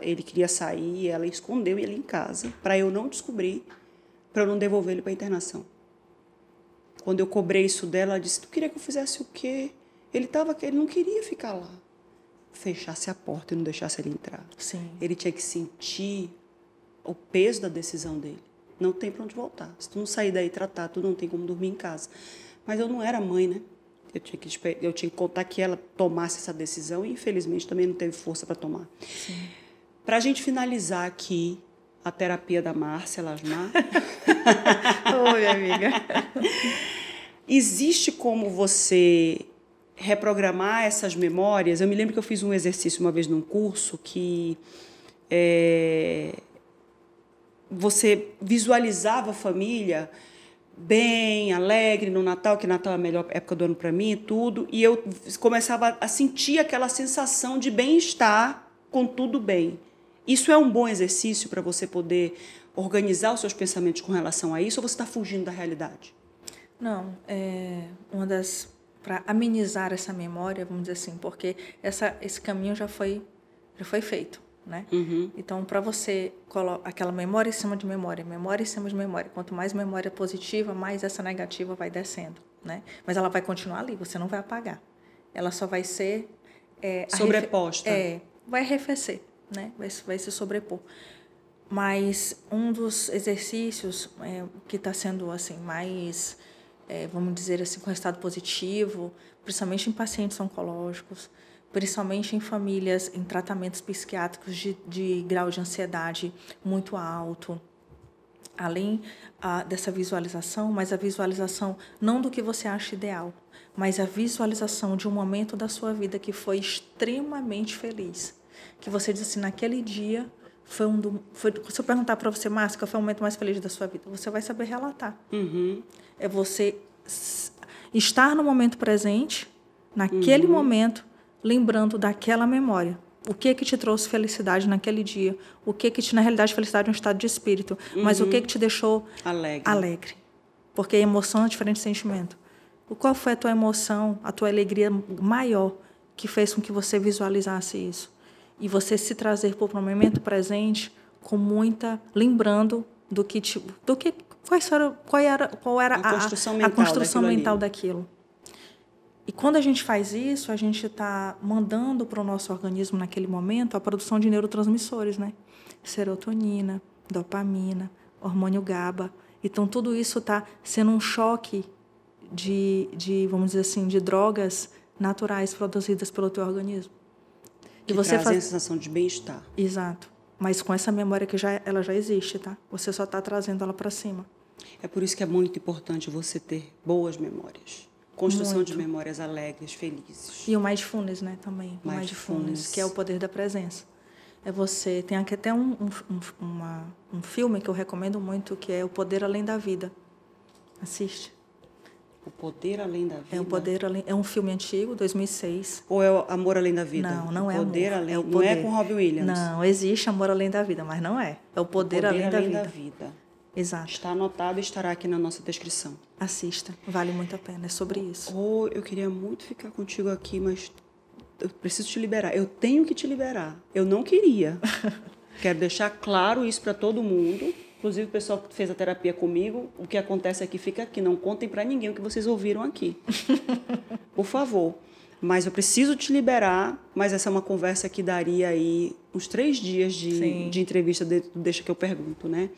ele queria sair e ela escondeu ele em casa, para eu não descobrir, para eu não devolver ele para a internação. Quando eu cobrei isso dela, ela disse, tu queria que eu fizesse o quê? Ele não queria ficar lá. Fechasse a porta e não deixasse ele entrar. Sim. Ele tinha que sentir o peso da decisão dele. Não tem para onde voltar. Se tu não sair daí e tratar, tu não tem como dormir em casa. Mas eu não era mãe, né? Eu tinha que contar que ela tomasse essa decisão e, infelizmente, também não teve força para tomar. Para a gente finalizar aqui a terapia da Márcia Lasmar... Oi, amiga. Existe como você reprogramar essas memórias? Eu me lembro que eu fiz um exercício uma vez num curso que você visualizava a família bem, alegre no Natal, que Natal é a melhor época do ano para mim e tudo, e eu começava a sentir aquela sensação de bem-estar com tudo bem. Isso é um bom exercício para você poder organizar os seus pensamentos com relação a isso, ou você está fugindo da realidade? Não, para amenizar essa memória, vamos dizer assim, porque esse caminho já foi feito, né? Então, para você colocar aquela memória em cima de memória em cima de memória, quanto mais memória positiva, mais essa negativa vai descendo, né? Mas ela vai continuar ali, você não vai apagar. Ela só vai ser sobreposta. Vai arrefecer, né? Vai se sobrepor. Mas um dos exercícios que está sendo assim mais, vamos dizer assim, com resultado positivo, principalmente em pacientes oncológicos, principalmente em famílias em tratamentos psiquiátricos de grau de ansiedade muito alto, além dessa visualização, mas a visualização não do que você acha ideal, mas a visualização de um momento da sua vida que foi extremamente feliz, que você diz assim, naquele dia se eu perguntar para você, Márcia, qual foi o momento mais feliz da sua vida? Você vai saber relatar. É você estar no momento presente, naquele momento, lembrando daquela memória. O que te trouxe felicidade naquele dia? O que na realidade, felicidade é um estado de espírito. Mas o que te deixou alegre? Porque emoção é diferente de sentimento. Qual foi a tua emoção, a tua alegria maior que fez com que você visualizasse isso? E você se trazer para o momento presente com lembrando qual era a construção mental daquilo. E quando a gente faz isso, a gente está mandando para o nosso organismo naquele momento a produção de neurotransmissores, né? Serotonina, dopamina, hormônio GABA. Então tudo isso está sendo um choque vamos dizer assim, de drogas naturais produzidas pelo teu organismo. Que você trazem a sensação de bem-estar. Exato. Mas com essa memória que ela já existe, tá? Você só está trazendo ela para cima. É por isso que é muito importante você ter boas memórias. Construção de memórias alegres, felizes. E o Mindfulness, né, também. O Mindfulness, que é o poder da presença. Tem aqui até um filme que eu recomendo muito, que é O Poder Além da Vida. Assiste. O Poder Além da Vida? É um filme antigo, 2006. Ou é o Amor Além da Vida? Não é Poder amor. Além... É o poder. Não é com Robin Williams? Não, existe Amor Além da Vida, mas não é. É o Poder Além da Vida. Exato. Está anotado e estará aqui na nossa descrição. Assista, vale muito a pena, é sobre isso. Eu queria muito ficar contigo aqui, mas eu preciso te liberar. Eu tenho que te liberar. Eu não queria. Quero deixar claro isso para todo mundo. Inclusive o pessoal que fez a terapia comigo, o que acontece aqui fica aqui. Não contem para ninguém o que vocês ouviram aqui. Por favor. Mas eu preciso te liberar, mas essa é uma conversa que daria aí uns 3 dias de entrevista, deixa que eu pergunto, né?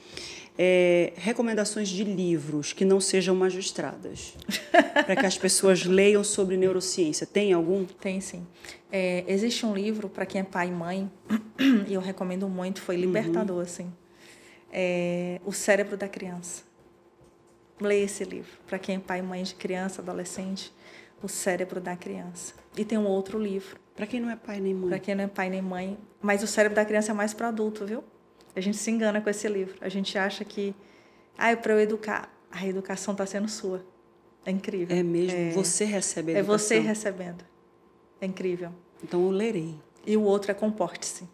Recomendações de livros que não sejam magistradas, para que as pessoas leiam sobre neurociência. Tem algum? Tem, sim. Existe um livro para quem é pai e mãe, e eu recomendo muito, foi libertador, assim. O Cérebro da Criança. Leia esse livro, para quem é pai e mãe de criança, adolescente, O Cérebro da Criança. E tem um outro livro. Para quem não é pai nem mãe. Para quem não é pai nem mãe, mas O Cérebro da Criança é mais para adulto, viu? A gente se engana com esse livro. A gente acha que, para eu educar, a educação está sendo sua. É incrível. É mesmo? Você recebe a educação? É você recebendo. É incrível. Então eu lerei. E o outro é Comporte-se.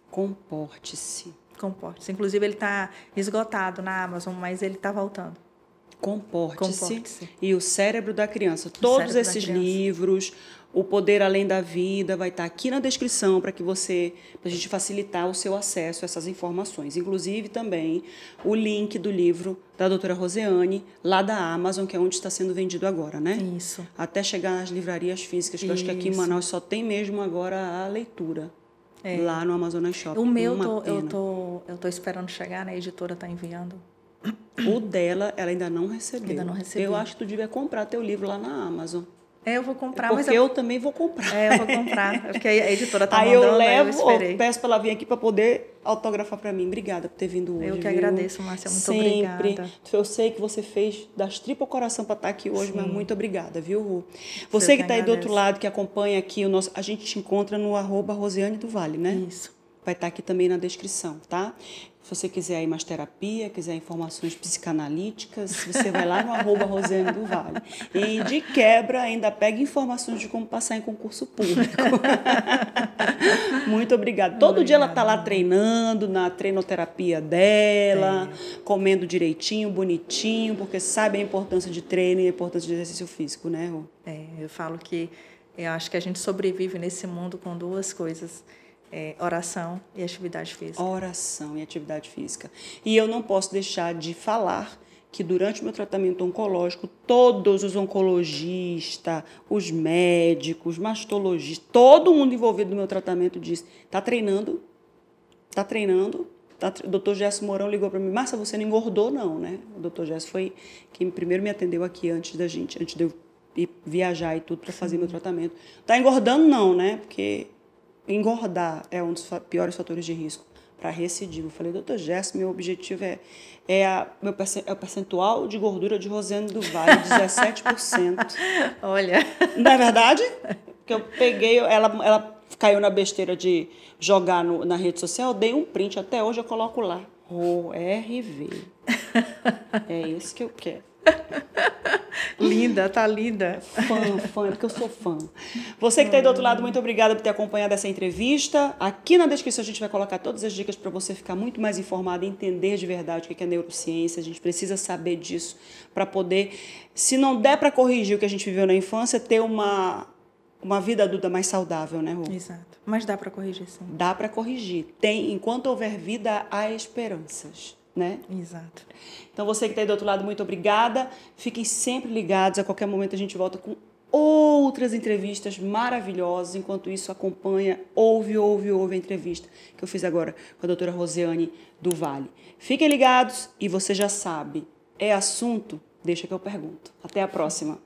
Comporte-se. Comporte-se. Inclusive, ele está esgotado na Amazon, mas ele está voltando. Comporte-se. E O Cérebro da Criança. Todos esses livros, O Poder Além da Vida, vai estar aqui na descrição para a gente facilitar o seu acesso a essas informações. Inclusive, também, o link do livro da doutora Roseane, lá da Amazon, que é onde está sendo vendido agora, né? Isso. Até chegar nas livrarias físicas, que eu acho que aqui em Manaus só tem mesmo agora a leitura. Lá no Amazonas Shopping. O meu, eu tô esperando chegar, né? A editora está enviando. O dela, ela ainda não recebeu. Ainda não recebeu. Eu acho que tu devia comprar teu livro lá na Amazon. Eu vou comprar, porque eu também vou comprar. Eu vou comprar, porque a editora está mandando, eu peço para ela vir aqui para poder autografar para mim. Obrigada por ter vindo hoje. Eu que agradeço, Márcia, muito obrigada. Eu sei que você fez das tripas coração para estar aqui hoje, mas muito obrigada, viu, Ru? Você que está aí do outro lado, que acompanha aqui, a gente te encontra no @Rosiane do Vale, né? Isso. Vai estar aqui também na descrição, tá? Se você quiser aí mais terapia, quiser informações psicanalíticas, você vai lá no @Rosiane do Vale. E de quebra ainda pega informações de como passar em concurso público. Muito obrigada. Todo dia ela está lá treinando, na treinoterapia dela, comendo direitinho, bonitinho, porque sabe a importância de treino e a importância de exercício físico, né, Rô? Eu falo que eu acho que a gente sobrevive nesse mundo com 2 coisas. Oração e atividade física. Oração e atividade física. E eu não posso deixar de falar que durante o meu tratamento oncológico, todos os oncologistas, os médicos, mastologistas, todo mundo envolvido no meu tratamento disse, está treinando. O doutor Gesso Mourão ligou para mim, Márcia, você não engordou não, né? O doutor Gesso foi quem primeiro me atendeu aqui antes de eu ir viajar e tudo para fazer meu tratamento. Está engordando não, né? Porque engordar é um dos piores fatores de risco para recidivo. Eu falei, doutor Gesso, meu objetivo é o percentual de gordura de Rosiane do Vale, 17%. Olha. Não é verdade? Que eu peguei, ela caiu na besteira de jogar na rede social, eu dei um print, até hoje eu coloco lá. RV. É isso que eu quero. Linda, tá linda. Fã, é porque eu sou fã. Você que está aí do outro lado, muito obrigada por ter acompanhado essa entrevista. Aqui na descrição a gente vai colocar todas as dicas para você ficar muito mais informado e entender de verdade o que é neurociência. A gente precisa saber disso para poder, se não der para corrigir o que a gente viveu na infância, ter uma vida adulta mais saudável, né, Rô? Exato. Mas dá para corrigir, sim. Dá para corrigir. Enquanto houver vida, há esperanças, né? Exato. Então, você que está aí do outro lado, muito obrigada. Fiquem sempre ligados. A qualquer momento a gente volta com outras entrevistas maravilhosas. Enquanto isso, acompanha, ouve a entrevista que eu fiz agora com a doutora Rosiane do Vale. Fiquem ligados e você já sabe, é assunto? Deixa que eu pergunto. Até a próxima.